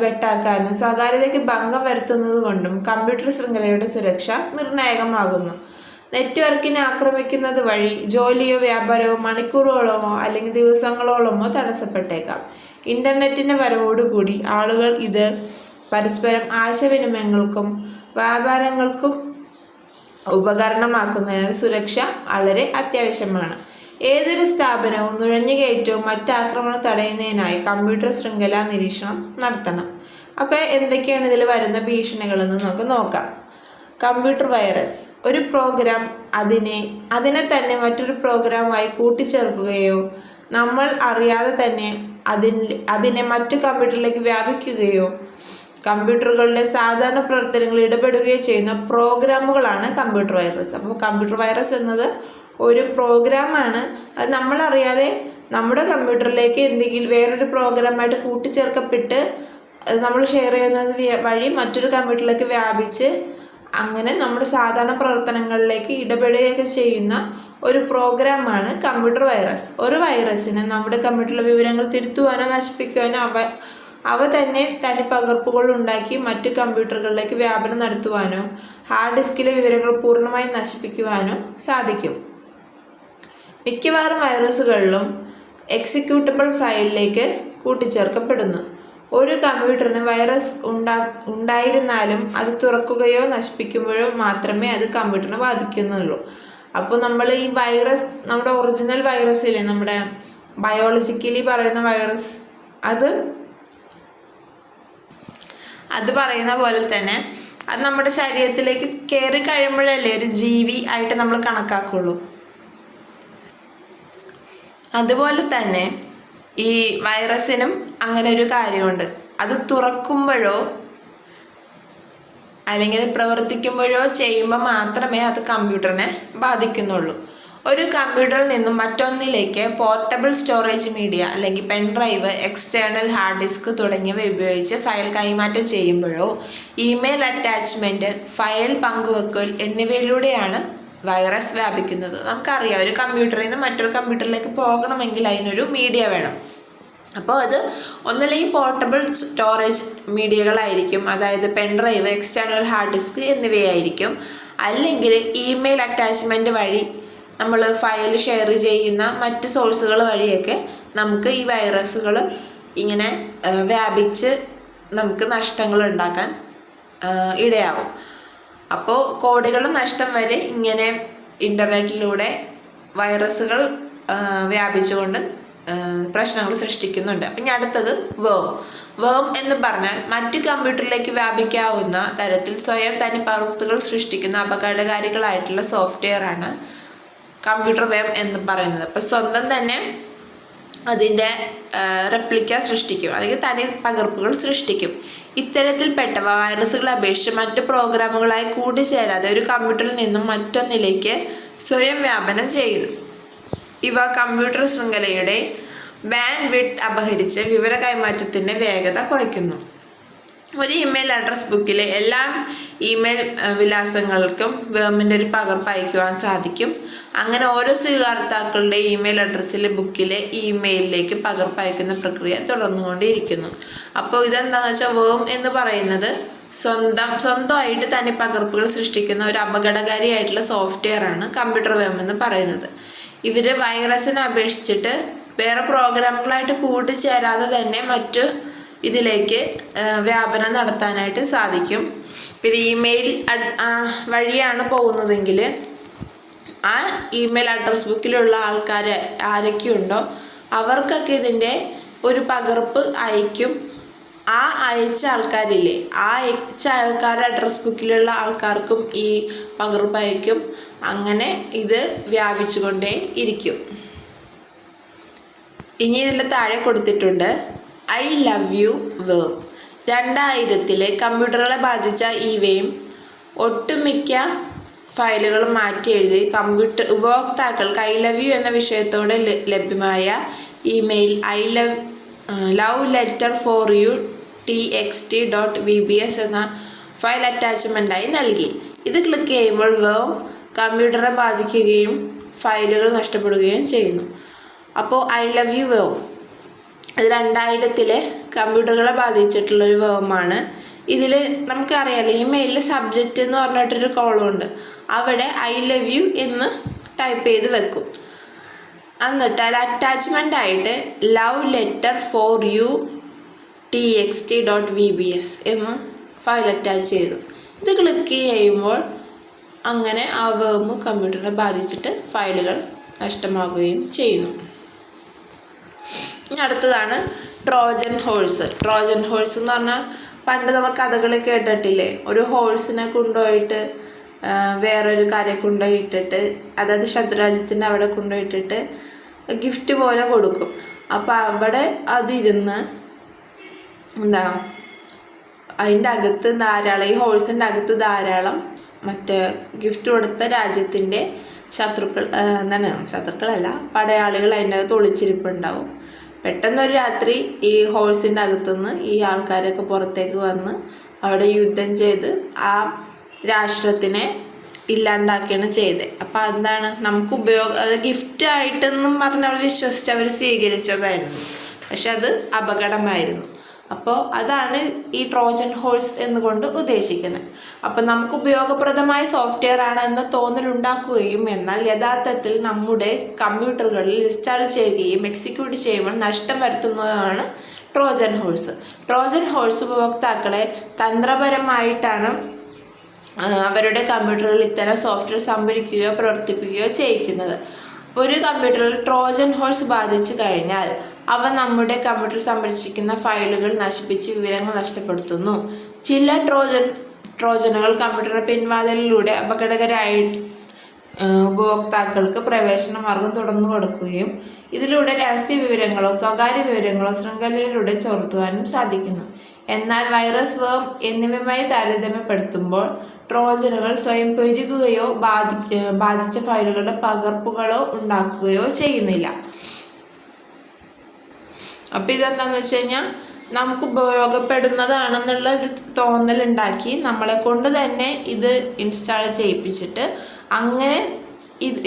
വെട്ടാക്കാനും സ്വകാര്യതയ്ക്ക് ഭംഗം വരുത്തുന്നത് കൊണ്ടും കമ്പ്യൂട്ടർ ശൃംഖലയുടെ സുരക്ഷ നിർണായകമാകുന്നു. നെറ്റ്വർക്കിനെ ആക്രമിക്കുന്നത് വഴി ജോലിയോ വ്യാപാരമോ മണിക്കൂറുകളോളമോ അല്ലെങ്കിൽ ദിവസങ്ങളോളമോ തടസ്സപ്പെട്ടേക്കാം. ഇൻ്റർനെറ്റിൻ്റെ വരവോടുകൂടി ആളുകൾ ഇത് പരസ്പരം ആശയവിനിമയങ്ങൾക്കും വ്യാപാരങ്ങൾക്കും ഉപകരണമാക്കുന്നതിനാൽ സുരക്ഷ വളരെ അത്യാവശ്യമാണ്. ഏതൊരു സ്ഥാപനവും നുഴഞ്ഞുകയറ്റവും മറ്റാക്രമണം തടയുന്നതിനായി കമ്പ്യൂട്ടർ ശൃംഖല നിരീക്ഷണം നടത്തണം. അപ്പോൾ എന്തൊക്കെയാണ് ഇതിൽ വരുന്ന ഭീഷണികളെന്ന് നമുക്ക് നോക്കാം. Computer virus. ഒരു പ്രോഗ്രാം അതിനെ തന്നെ മറ്റൊരു പ്രോഗ്രാമായി കൂട്ടിച്ചേർക്കുകയോ നമ്മൾ അറിയാതെ തന്നെ അതിനെ മറ്റു കമ്പ്യൂട്ടറിലേക്ക് വ്യാപിക്കുകയോ കമ്പ്യൂട്ടറുകളുടെ സാധാരണ പ്രവർത്തനങ്ങളിൽ ഇടപെടുകയോ ചെയ്യുന്ന പ്രോഗ്രാമുകളാണ് കമ്പ്യൂട്ടർ വൈറസ്. അപ്പോൾ കമ്പ്യൂട്ടർ വൈറസ് എന്നത് ഒരു പ്രോഗ്രാമാണ്. അത് നമ്മളറിയാതെ നമ്മുടെ കമ്പ്യൂട്ടറിലേക്ക് എന്തെങ്കിലും വേറൊരു പ്രോഗ്രാമായിട്ട് കൂട്ടിച്ചേർക്കപ്പെട്ട് അത് നമ്മൾ ഷെയർ ചെയ്യുന്നത് വഴി മറ്റൊരു കമ്പ്യൂട്ടറിലേക്ക് വ്യാപിച്ച് അങ്ങനെ നമ്മുടെ സാധാരണ പ്രവർത്തനങ്ങളിലേക്ക് ഇടപെടുകയൊക്കെ ചെയ്യുന്ന ഒരു പ്രോഗ്രാമാണ് കമ്പ്യൂട്ടർ വൈറസ്. ഒരു വൈറസിന് നമ്മുടെ കമ്പ്യൂട്ടറിലെ വിവരങ്ങൾ തിരുത്തുവാനോ നശിപ്പിക്കുവാനോ അവ തന്നെ തനിപ്പകർപ്പുകൾ ഉണ്ടാക്കി മറ്റു കമ്പ്യൂട്ടറുകളിലേക്ക് വ്യാപനം നടത്തുവാനോ ഹാർഡ് ഡിസ്കിലെ വിവരങ്ങൾ പൂർണ്ണമായും നശിപ്പിക്കുവാനോ സാധിക്കും. മിക്കവാറും വൈറസുകളിലും എക്സിക്യൂട്ടബിൾ ഫയലിലേക്ക് കൂട്ടിച്ചേർക്കപ്പെടുന്നു. ഒരു കമ്പ്യൂട്ടറിന് വൈറസ് ഉണ്ടായിരുന്നാലും അത് തുറക്കുകയോ നശിപ്പിക്കുമ്പോഴോ മാത്രമേ അത് കമ്പ്യൂട്ടറിനെ ബാധിക്കുന്നുള്ളൂ. അപ്പോൾ നമ്മൾ ഈ വൈറസ്, നമ്മുടെ ഒറിജിനൽ വൈറസില്ലേ, നമ്മുടെ ബയോളജിക്കലി പറയുന്ന വൈറസ്, അത് പറയുന്ന പോലെ തന്നെ അത് നമ്മുടെ ശരീരത്തിലേക്ക് കയറി കഴിയുമ്പോഴല്ലേ ഒരു ജീവി ആയിട്ട് നമ്മൾ കണക്കാക്കുള്ളൂ. അതുപോലെ തന്നെ ഈ വൈറസിനും അങ്ങനെ ഒരു കാര്യമുണ്ട്. അത് തുറക്കുമ്പോഴോ അല്ലെങ്കിൽ പ്രവർത്തിക്കുമ്പോഴോ ചെയ്യുമ്പോൾ മാത്രമേ അത് കമ്പ്യൂട്ടറിനെ ബാധിക്കുന്നുള്ളൂ. ഒരു കമ്പ്യൂട്ടറിൽ നിന്നും മറ്റൊന്നിലേക്ക് പോർട്ടബിൾ സ്റ്റോറേജ് മീഡിയ അല്ലെങ്കിൽ പെൻഡ്രൈവ്, എക്സ്റ്റേണൽ ഹാർഡ് ഡിസ്ക് തുടങ്ങിയവ ഉപയോഗിച്ച് ഫയൽ കൈമാറ്റം ചെയ്യുമ്പോഴോ ഇമെയിൽ അറ്റാച്ച്മെൻറ്റ്, ഫയൽ പങ്കുവെക്കൽ എന്നിവയിലൂടെയാണ് വൈറസ് വ്യാപിക്കുന്നത്. നമുക്കറിയാം, ഒരു കമ്പ്യൂട്ടറിൽ നിന്ന് മറ്റൊരു കമ്പ്യൂട്ടറിലേക്ക് പോകണമെങ്കിൽ അതിനൊരു മീഡിയ വേണം. അപ്പോൾ അത് ഒന്നില്ലെങ്കിൽ പോർട്ടബിൾ സ്റ്റോറേജ് മീഡിയകളായിരിക്കും, അതായത് പെൻഡ്രൈവ്, എക്സ്റ്റേണൽ ഹാർഡ് ഡിസ്ക് എന്നിവയായിരിക്കും. അല്ലെങ്കിൽ ഇമെയിൽ അറ്റാച്ച്മെൻറ്റ് വഴി നമ്മൾ ഫയൽ ഷെയർ ചെയ്യുന്ന മറ്റ് സോഴ്സുകൾ വഴിയൊക്കെ നമുക്ക് ഈ വൈറസുകൾ ഇങ്ങനെ വ്യാപിച്ച് നമുക്ക് നഷ്ടങ്ങൾ ഉണ്ടാക്കാൻ ഇടയാകും. അപ്പോൾ കോടികളുടെ നഷ്ടം വരെ ഇങ്ങനെ ഇൻ്റർനെറ്റിലൂടെ വൈറസുകൾ വ്യാപിച്ചുകൊണ്ട് പ്രശ്നങ്ങൾ സൃഷ്ടിക്കുന്നുണ്ട്. അപ്പം ഇനി അടുത്തത് വേം എന്ന് പറഞ്ഞാൽ മറ്റ് കമ്പ്യൂട്ടറിലേക്ക് വ്യാപിക്കാവുന്ന തരത്തിൽ സ്വയം തനിപ്പകർപ്പുകൾ സൃഷ്ടിക്കുന്ന അപകടകാരികളായിട്ടുള്ള സോഫ്റ്റ്വെയറാണ് കമ്പ്യൂട്ടർ വേം എന്ന് പറയുന്നത്. അപ്പോൾ സ്വന്തം തന്നെ അതിൻ്റെ റെപ്ലിക്ക സൃഷ്ടിക്കും, അല്ലെങ്കിൽ തനി പകർപ്പുകൾ സൃഷ്ടിക്കും. ഇത്തരത്തിൽപ്പെട്ടവ വൈറസുകളെ അപേക്ഷിച്ച് മറ്റ് പ്രോഗ്രാമുകളായി കൂടിച്ചേരാതെ ഒരു കമ്പ്യൂട്ടറിൽ നിന്നും മറ്റൊന്നിലേക്ക് സ്വയം വ്യാപനം ചെയ്യുന്നു. ഇവ കമ്പ്യൂട്ടർ ശൃംഖലയുടെ ബാൻഡ് വിഡ്ത്ത് അപഹരിച്ച് വിവര കൈമാറ്റത്തിൻ്റെ വേഗത കുറയ്ക്കുന്നു. ഒരു ഇമെയിൽ അഡ്രസ് ബുക്കിലെ എല്ലാ ഇമെയിൽ വിലാസങ്ങൾക്കും വേമിൻ്റെ ഒരു പകർപ്പ് അയക്കുവാൻ സാധിക്കും. അങ്ങനെ ഓരോ സ്വീകർത്താക്കളുടെ ഇമെയിൽ അഡ്രസ്സിലെ ബുക്കിലെ ഇമെയിലിലേക്ക് പകർപ്പ് അയക്കുന്ന പ്രക്രിയ തുടർന്നുകൊണ്ടിരിക്കുന്നു. അപ്പോൾ ഇതെന്താണെന്ന് വെച്ചാൽ വേം എന്ന് പറയുന്നത് സ്വന്തമായിട്ട് തന്നെ പകർപ്പുകൾ സൃഷ്ടിക്കുന്ന ഒരു അപകടകാരിയായിട്ടുള്ള സോഫ്റ്റ്വെയറാണ് കമ്പ്യൂട്ടർ വേം എന്ന് പറയുന്നത്. ഇവർ വൈറസിനെ അപേക്ഷിച്ചിട്ട് വേറെ പ്രോഗ്രാമുകളായിട്ട് കൂട്ടിച്ചേരാതെ തന്നെ മറ്റു ഇതിലേക്ക് വ്യാപനം നടത്താനായിട്ട് സാധിക്കും. പിന്നെ ഇമെയിൽ വഴിയാണ് പോകുന്നതെങ്കിൽ ആ ഇമെയിൽ അഡ്രസ് ബുക്കിലുള്ള ആൾക്കാർ ആരൊക്കെയുണ്ടോ അവർക്കൊക്കെ ഇതിൻ്റെ ഒരു പകർപ്പ് അയക്കും. ആ അയച്ച ആൾക്കാരില്ലേ, ആ അയച്ച ആൾക്കാരുടെ അഡ്രസ് ബുക്കിലുള്ള ആൾക്കാർക്കും ഈ പകർപ്പ് അയക്കും. അങ്ങനെ ഇത് വ്യാപിച്ചുകൊണ്ടേ ഇരിക്കും. ഇനി ഇതിൽ താഴെ കൊടുത്തിട്ടുണ്ട് ഐ ലവ് യു വേം. 2000 കമ്പ്യൂട്ടറുകളെ ബാധിച്ച ഈ വേം ഒട്ടുമിക്ക ഫയലുകളും മാറ്റി എഴുതി ഉപഭോക്താക്കൾക്ക് ഐ ലവ് യു എന്ന വിഷയത്തോടെ ലഭ്യമായ email love letter for you txt.vbs എന്ന ഫയൽ അറ്റാച്ച്മെൻ്റായി നൽകി. ഇത് ക്ലിക്ക് ചെയ്യുമ്പോൾ വേം കമ്പ്യൂട്ടറെ ബാധിക്കുകയും ഫയലുകൾ നഷ്ടപ്പെടുകയും ചെയ്യുന്നു. അപ്പോൾ ഐ ലവ് യു വേം ഇത് 2000 കമ്പ്യൂട്ടറുകളെ ബാധിച്ചിട്ടുള്ളൊരു വേമാണ്. ഇതിൽ നമുക്കറിയാമല്ലോ ഇമെയിലിൽ സബ്ജക്റ്റ് എന്ന് പറഞ്ഞിട്ടൊരു കോളമുണ്ട്. അവിടെ ഐ ലവ് യു എന്ന് ടൈപ്പ് ചെയ്ത് വെക്കും. എന്നിട്ട് അത് അറ്റാച്ച്മെൻ്റ് ആയിട്ട് love letter for you txt.vbs എന്ന് ഫയൽ അറ്റാച്ച് ചെയ്തു. ഇത് ക്ലിക്ക് ചെയ്യുമ്പോൾ അങ്ങനെ ആ വേം കമ്പ്യൂട്ടറിനെ ബാധിച്ചിട്ട് ഫയലുകൾ നഷ്ടമാകുകയും ചെയ്യുന്നു. ഇനി അടുത്തതാണ് ട്രോജൻ ഹോഴ്സ്. ട്രോജൻ ഹോഴ്സ് എന്ന് പറഞ്ഞാൽ പണ്ട് നമുക്ക് കഥകൾ കേട്ടിട്ടില്ലേ, ഒരു ഹോഴ്സിനെ കൊണ്ടുപോയിട്ട് വേറൊരു കരയെ കൊണ്ടുപോയിട്ടിട്ട്, അതായത് ശത്രുരാജ്യത്തിൻ്റെ അവിടെ കൊണ്ടുപോയിട്ടിട്ട് ഗിഫ്റ്റ് പോലെ കൊടുക്കും. അപ്പോൾ അവിടെ അതിരുന്ന് അതിൻ്റെ അകത്ത് ധാരാളം, ഈ ഹോഴ്സിൻ്റെ അകത്ത് ധാരാളം മറ്റേ ഗിഫ്റ്റ് കൊടുത്ത രാജ്യത്തിൻ്റെ ശത്രുക്കളല്ല, പടയാളികൾ അതിൻ്റെ അകത്ത് ഒളിച്ചിരിപ്പുണ്ടാവും. പെട്ടെന്നൊരു രാത്രി ഈ ഹോഴ്സിൻ്റെ അകത്തുനിന്ന് ഈ ആൾക്കാരൊക്കെ പുറത്തേക്ക് വന്ന് അവിടെ യുദ്ധം ചെയ്ത് ആ രാഷ്ട്രത്തിനെ ഇല്ലാണ്ടാക്കിയാണ് ചെയ്തത്. അപ്പം എന്താണ് നമുക്ക് അത് ഗിഫ്റ്റായിട്ടെന്നും പറഞ്ഞ് അവർ വിശ്വസിച്ച് അവർ സ്വീകരിച്ചതായിരുന്നു. പക്ഷെ അത് അപകടമായിരുന്നു. അപ്പോൾ അതാണ് ഈ ട്രോജൻ ഹോഴ്സ് എന്നുകൊണ്ട് ഉദ്ദേശിക്കുന്നത്. അപ്പം നമുക്ക് ഉപയോഗപ്രദമായ സോഫ്റ്റ്വെയർ ആണ് എന്ന തോന്നലുണ്ടാക്കുകയും എന്നാൽ യഥാർത്ഥത്തിൽ നമ്മുടെ കമ്പ്യൂട്ടറുകളിൽ ഇൻസ്റ്റാൾ ചെയ്യുകയും എക്സിക്യൂട്ട് ചെയ്യുമ്പോൾ നഷ്ടം വരുത്തുന്നതാണ് ട്രോജൻ ഹോഴ്സ്. ട്രോജൻ ഹോഴ്സ് ഉപഭോക്താക്കളെ തന്ത്രപരമായിട്ടാണ് അവരുടെ കമ്പ്യൂട്ടറിൽ ഇത്തരം സോഫ്റ്റ്വെയർ സംഭരിക്കുകയോ പ്രവർത്തിപ്പിക്കുകയോ ചെയ്യിക്കുന്നത്. ഒരു കമ്പ്യൂട്ടറിൽ ട്രോജൻ ഹോഴ്സ് ബാധിച്ചു കഴിഞ്ഞാൽ അവ നമ്മുടെ കമ്പ്യൂട്ടറിൽ സംരക്ഷിക്കുന്ന ഫയലുകൾ നശിപ്പിച്ച് വിവരങ്ങൾ നഷ്ടപ്പെടുത്തുന്നു. ചില ട്രോജനുകൾ കമ്പ്യൂട്ടറിന്റെ പിൻവാതിലിലൂടെ അപകടകരമായി ഉപഭോക്താക്കൾക്ക് പ്രവേശന മാർഗം തുറന്നു കൊടുക്കുകയും ഇതിലൂടെ രഹസ്യ വിവരങ്ങളോ സ്വകാര്യ വിവരങ്ങളോ ശൃംഖലയിലൂടെ ചോർത്തുവാനും സാധിക്കുന്നു. എന്നാൽ വൈറസ്, വേം എന്നിവയുമായി താരതമ്യപ്പെടുത്തുമ്പോൾ ട്രോജനുകൾ സ്വയം പെരുകുകയോ ബാധിച്ച ഫയലുകളുടെ പകർപ്പുകളോ ഉണ്ടാക്കുകയോ ചെയ്യുന്നില്ല. അപ്പം ഇതെന്താണെന്ന് വെച്ച് കഴിഞ്ഞാൽ നമുക്ക് ഉപയോഗപ്പെടുന്നതാണെന്നുള്ള ഒരു തോന്നലുണ്ടാക്കി നമ്മളെ കൊണ്ട് തന്നെ ഇത് ഇൻസ്റ്റാൾ ചെയ്യിപ്പിച്ചിട്ട് അങ്ങനെ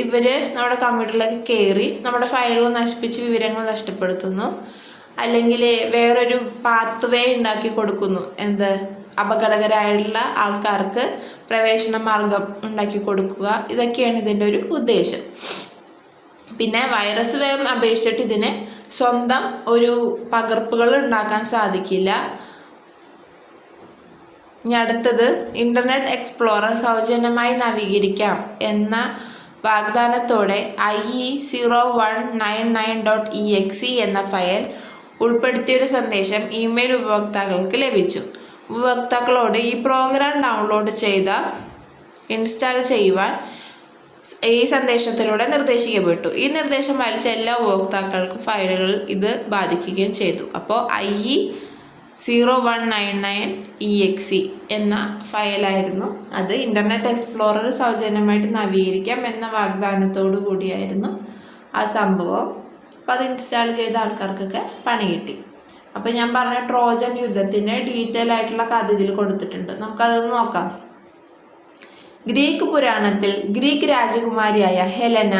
ഇവർ നമ്മുടെ കമ്പ്യൂട്ടറിലേക്ക് കയറി നമ്മുടെ ഫയലുകൾ നശിപ്പിച്ച് വിവരങ്ങൾ നഷ്ടപ്പെടുത്തുന്നു. അല്ലെങ്കിൽ വേറൊരു പാത്ത് വേ ഉണ്ടാക്കി കൊടുക്കുന്നു. അപകടകരമായിട്ടുള്ള ആൾക്കാർക്ക് പ്രവേശന മാർഗം ഉണ്ടാക്കി കൊടുക്കുക. ഇതൊക്കെയാണ് ഇതിൻ്റെ ഒരു ഉദ്ദേശം. പിന്നെ വൈറസ് വേം അപേക്ഷിച്ചിട്ട് ഇതിന് സ്വന്തം ഒരു പകർപ്പുകൾ ഉണ്ടാക്കാൻ സാധിക്കില്ല. ഇനി അടുത്തത് ഇൻ്റർനെറ്റ് എക്സ്പ്ലോറർ സൗജന്യമായി നവീകരിക്കാം എന്ന വാഗ്ദാനത്തോടെ IE0199.exe എന്ന ഫയൽ ഉൾപ്പെടുത്തിയൊരു സന്ദേശം ഇമെയിൽ ഉപഭോക്താക്കൾക്ക് ലഭിച്ചു. ഉപഭോക്താക്കളോട് ഈ പ്രോഗ്രാം ഡൗൺലോഡ് ചെയ്ത ഇൻസ്റ്റാൾ ചെയ്യുവാൻ ഈ സന്ദേശത്തിലൂടെ നിർദ്ദേശിക്കപ്പെട്ടു. ഈ നിർദ്ദേശം പാലിച്ച എല്ലാ ഉപഭോക്താക്കൾക്കും ഫയലുകൾ ഇത് ബാധിക്കുകയും ചെയ്തു. അപ്പോൾ IE0199.exe എന്ന ഫയലായിരുന്നു അത്. ഇൻ്റർനെറ്റ് എക്സ്പ്ലോറർ സൗജന്യമായിട്ട് നവീകരിക്കാം എന്ന വാഗ്ദാനത്തോടു കൂടിയായിരുന്നു ആ സംഭവം. അപ്പോൾ അത് ഇൻസ്റ്റാൾ ചെയ്ത ആൾക്കാർക്കൊക്കെ പണി കിട്ടി. അപ്പോൾ ഞാൻ പറഞ്ഞ ട്രോജൻ യുദ്ധത്തിൻ്റെ ഡീറ്റെയിൽ ആയിട്ടുള്ള കഥ ഇതിൽ കൊടുത്തിട്ടുണ്ട്. നമുക്കതൊന്ന് നോക്കാം. ഗ്രീക്ക് പുരാണത്തിൽ ഗ്രീക്ക് രാജകുമാരിയായ ഹെലന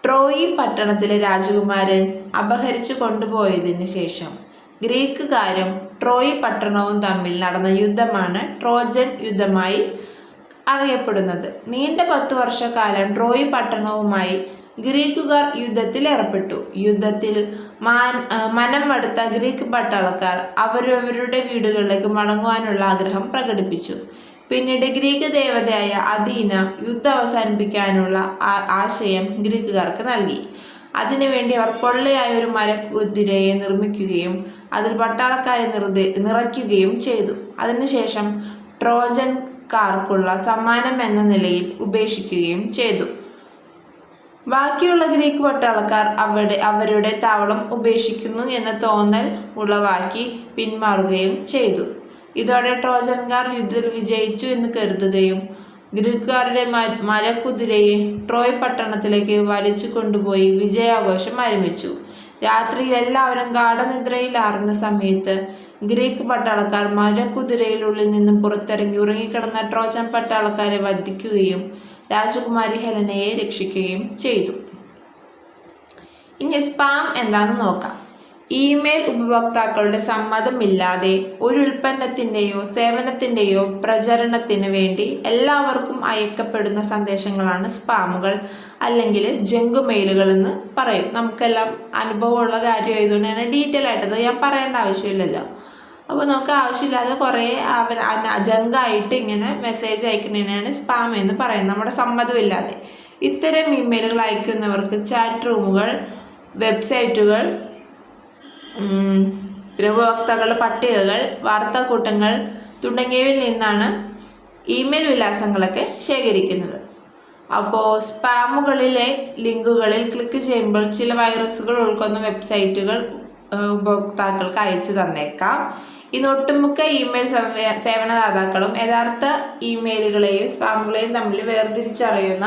ട്രോയി പട്ടണത്തിലെ രാജകുമാരൻ അപഹരിച്ചു കൊണ്ടുപോയതിന് ശേഷം ഗ്രീക്കുകാരും ട്രോയി പട്ടണവും തമ്മിൽ നടന്ന യുദ്ധമാണ് ട്രോജൻ യുദ്ധമായി അറിയപ്പെടുന്നത്. നീണ്ട 10 വർഷക്കാലം ട്രോയി പട്ടണവുമായി ഗ്രീക്കുകാർ യുദ്ധത്തിൽ ഏർപ്പെട്ടു. യുദ്ധത്തിൽ മനം മടുത്ത ഗ്രീക്ക് പട്ടാളക്കാർ അവരവരുടെ വീടുകളിലേക്ക് മടങ്ങുവാനുള്ള ആഗ്രഹം പ്രകടിപ്പിച്ചു. പിന്നീട് ഗ്രീക്ക് ദേവതയായ അഥീന യുദ്ധം അവസാനിപ്പിക്കാനുള്ള ആശയം ഗ്രീക്കുകാർക്ക് നൽകി. അതിനുവേണ്ടി അവർ പൊള്ളയായ ഒരു മരക്കുതിരയെ നിർമ്മിക്കുകയും അതിൽ പട്ടാളക്കാരെ നിറയ്ക്കുകയും ചെയ്തു. അതിനുശേഷം ട്രോജൻകാർക്കുള്ള സമ്മാനം എന്ന നിലയിൽ ഉപേക്ഷിക്കുകയും ചെയ്തു. ബാക്കിയുള്ള ഗ്രീക്ക് പട്ടാളക്കാർ അവരുടെ താവളം ഉപേക്ഷിക്കുന്നു എന്ന തോന്നൽ ഉളവാക്കി പിന്മാറുകയും ചെയ്തു. ഇതോടെ ട്രോജൻകാർ യുദ്ധത്തിൽ വിജയിച്ചു എന്ന് കരുതുകയും ഗ്രീക്കുകാരുടെ മരക്കുതിരയെ ട്രോയ് പട്ടണത്തിലേക്ക് വലിച്ചു കൊണ്ടുപോയി വിജയാഘോഷം ആരംഭിച്ചു. രാത്രിയിൽ എല്ലാവരും ഗാഢനിദ്രയിലാർന്ന സമയത്ത് ഗ്രീക്ക് പട്ടാളക്കാർ മരക്കുതിരയിലുള്ളിൽ നിന്നും പുറത്തിറങ്ങി ഉറങ്ങിക്കിടന്ന ട്രോജൻ പട്ടാളക്കാരെ വധിക്കുകയും രാജകുമാരി ഹെലനയെ രക്ഷിക്കുകയും ചെയ്തു. ഇനി സ്പാം എന്താണെന്ന് നോക്കാം. ഇമെയിൽ ഉപഭോക്താക്കളുടെ സമ്മതമില്ലാതെ ഒരു ഉൽപ്പന്നത്തിൻ്റെയോ സേവനത്തിൻ്റെയോ പ്രചരണത്തിന് വേണ്ടി എല്ലാവർക്കും അയക്കപ്പെടുന്ന സന്ദേശങ്ങളാണ് സ്പാമുകൾ അല്ലെങ്കിൽ ജങ്ക് മെയിലുകൾ എന്ന് പറയും. നമുക്കെല്ലാം അനുഭവമുള്ള കാര്യമായതുകൊണ്ട് തന്നെ ഡീറ്റെയിൽ ആയിട്ടത് ഞാൻ പറയേണ്ട ആവശ്യമില്ലല്ലോ. അപ്പോൾ നമുക്ക് ആവശ്യമില്ലാതെ കുറേ ജങ്കായിട്ട് ഇങ്ങനെ മെസ്സേജ് അയക്കുന്നതിനാണ് സ്പാം എന്ന് പറയുന്നത്, നമ്മുടെ സമ്മതമില്ലാതെ. ഇത്തരം ഇമെയിലുകൾ അയക്കുന്നവർക്ക് ചാറ്റ് റൂമുകൾ, വെബ്സൈറ്റുകൾ, ഉപഭോക്താക്കളുടെ പട്ടികകൾ, വാർത്താക്കൂട്ടങ്ങൾ തുടങ്ങിയവയിൽ നിന്നാണ് ഇമെയിൽ വിലാസങ്ങളൊക്കെ ശേഖരിക്കുന്നത്. അപ്പോൾ സ്പാമുകളിലെ ലിങ്കുകളിൽ ക്ലിക്ക് ചെയ്യുമ്പോൾ ചില വൈറസുകൾ ഉൾക്കൊള്ളുന്ന വെബ്സൈറ്റുകൾ ഉപഭോക്താക്കൾക്ക് അയച്ചു തന്നേക്കാം. ഇന്ന് ഒട്ടുമുക്ക ഇമെയിൽ സേവനദാതാക്കളും യഥാർത്ഥ ഇമെയിലുകളെയും സ്പാമുകളെയും തമ്മിൽ വേർതിരിച്ചറിയുന്ന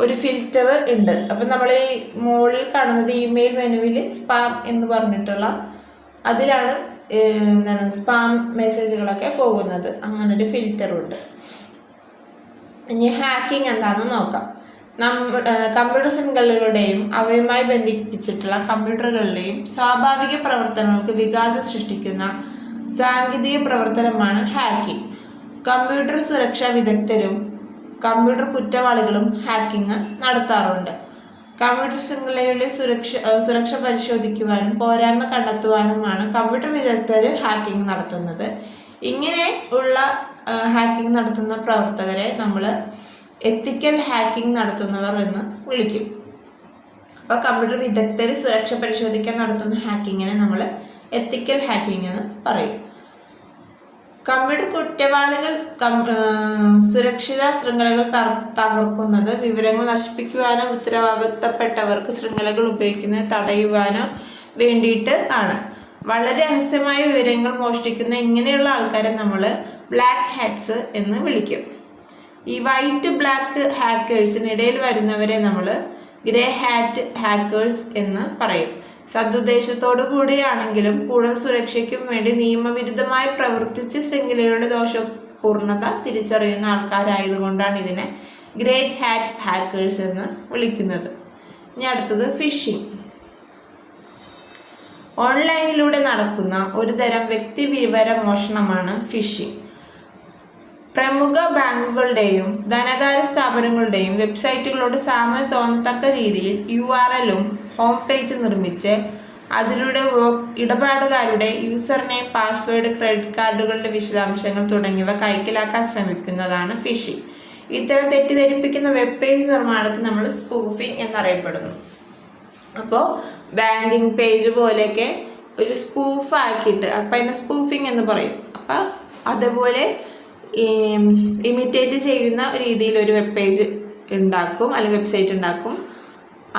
ഒരു ഫിൽറ്റർ ഉണ്ട്. അപ്പം നമ്മൾ ഈ മുകളിൽ കാണുന്നത് ഇമെയിൽ മെനുവിൽ സ്പാം എന്ന് പറഞ്ഞിട്ടുള്ള അതിലാണ് സ്പാം മെസ്സേജുകളൊക്കെ പോകുന്നത്. അങ്ങനൊരു ഫിൽറ്ററുണ്ട്. ഇനി ഹാക്കിംഗ് എന്താണെന്ന് നോക്കാം. കമ്പ്യൂട്ടർ ശൃംഖലകളുടെയും അവയുമായി ബന്ധിപ്പിച്ചിട്ടുള്ള കമ്പ്യൂട്ടറുകളുടെയും സ്വാഭാവിക പ്രവർത്തനങ്ങൾക്ക് വിഘാതം സൃഷ്ടിക്കുന്ന സാങ്കേതിക പ്രവർത്തനമാണ് ഹാക്കിംഗ്. കമ്പ്യൂട്ടർ സുരക്ഷാ വിദഗ്ധരും കമ്പ്യൂട്ടർ കുറ്റവാളികളും ഹാക്കിംഗ് നടത്താറുണ്ട്. കമ്പ്യൂട്ടർ ശൃംഖലയിലെ സുരക്ഷ പരിശോധിക്കുവാനും പോരായ്മ കണ്ടെത്തുവാനുമാണ് കമ്പ്യൂട്ടർ വിദഗ്ധർ ഹാക്കിംഗ് നടത്തുന്നത്. ഇങ്ങനെ ഉള്ള ഹാക്കിംഗ് നടത്തുന്ന പ്രവർത്തകരെ നമ്മൾ എത്തിക്കൽ ഹാക്കിംഗ് നടത്തുന്നവർ എന്ന് വിളിക്കും. അപ്പോൾ കമ്പ്യൂട്ടർ വിദഗ്ധർ സുരക്ഷ പരിശോധിക്കാൻ നടത്തുന്ന ഹാക്കിങ്ങിനെ നമ്മൾ എത്തിക്കൽ ഹാക്കിംഗ് എന്ന് പറയും. കമ്പ്യൂട്ടർ കുറ്റവാളികൾ സുരക്ഷിത ശൃംഖലകൾ തകർക്കുന്നത് വിവരങ്ങൾ നശിപ്പിക്കുവാനോ ഉത്തരവാദിത്തപ്പെട്ടവർക്ക് ശൃംഖലകൾ ഉപയോഗിക്കുന്നത് തടയുവാനോ വേണ്ടിയിട്ട് ആണ്. വളരെ രഹസ്യമായ വിവരങ്ങൾ മോഷ്ടിക്കുന്ന ഇങ്ങനെയുള്ള ആൾക്കാരെ നമ്മൾ ബ്ലാക്ക് ഹാറ്റ്സ് എന്ന് വിളിക്കും. ഈ വൈറ്റ് ബ്ലാക്ക് ഹാക്കേഴ്സിനിടയിൽ വരുന്നവരെ നമ്മൾ ഗ്രേ ഹാറ്റ് ഹാക്കേഴ്സ് എന്ന് പറയും. സദുദ്ദേശത്തോടു കൂടിയാണെങ്കിലും കൂടുതൽ സുരക്ഷയ്ക്കും വേണ്ടി നിയമവിരുദ്ധമായി പ്രവർത്തിച്ച് ശൃംഖലയുടെ ദോഷപൂർണത തിരിച്ചറിയുന്ന ആൾക്കാരായതുകൊണ്ടാണ് ഇതിനെ ഗ്രേറ്റ് ഹാറ്റ് ഹാക്കേഴ്സ് എന്ന് വിളിക്കുന്നത്. ഇനി അടുത്തത് ഫിഷിംഗ്. ഓൺലൈനിലൂടെ നടക്കുന്ന ഒരു തരം വ്യക്തി വിവര മോഷണമാണ് ഫിഷിംഗ്. പ്രമുഖ ബാങ്കുകളുടെയും ധനകാര്യ സ്ഥാപനങ്ങളുടെയും വെബ്സൈറ്റുകളോട് സാമ്യം തോന്നത്തക്ക രീതിയിൽ URL-ഉം ഹോം പേജ് നിർമ്മിച്ച് അതിലൂടെ ഇടപാടുകാരുടെ യൂസർ നെയിം, പാസ്വേഡ്, ക്രെഡിറ്റ് കാർഡുകളുടെ വിശദാംശങ്ങൾ തുടങ്ങിയവ കൈക്കലാക്കാൻ ശ്രമിക്കുന്നതാണ് ഫിഷിംഗ്. ഇത്തരം തെറ്റിദ്ധരിപ്പിക്കുന്ന വെബ് പേജ് നിർമ്മാണത്തിൽ നമ്മൾ സ്പൂഫിംഗ് എന്നറിയപ്പെടുന്നു. അപ്പോൾ ബാങ്കിങ് പേജ് പോലെയൊക്കെ ഒരു സ്പൂഫ് ആക്കിയിട്ട് അപ്പം അതിനെ സ്പൂഫിംഗ് എന്ന് പറയും. അപ്പം അതുപോലെ ഇമിറ്റേറ്റ് ചെയ്യുന്ന രീതിയിൽ ഒരു വെബ് പേജ് ഉണ്ടാക്കും അല്ലെങ്കിൽ വെബ്സൈറ്റ് ഉണ്ടാക്കും.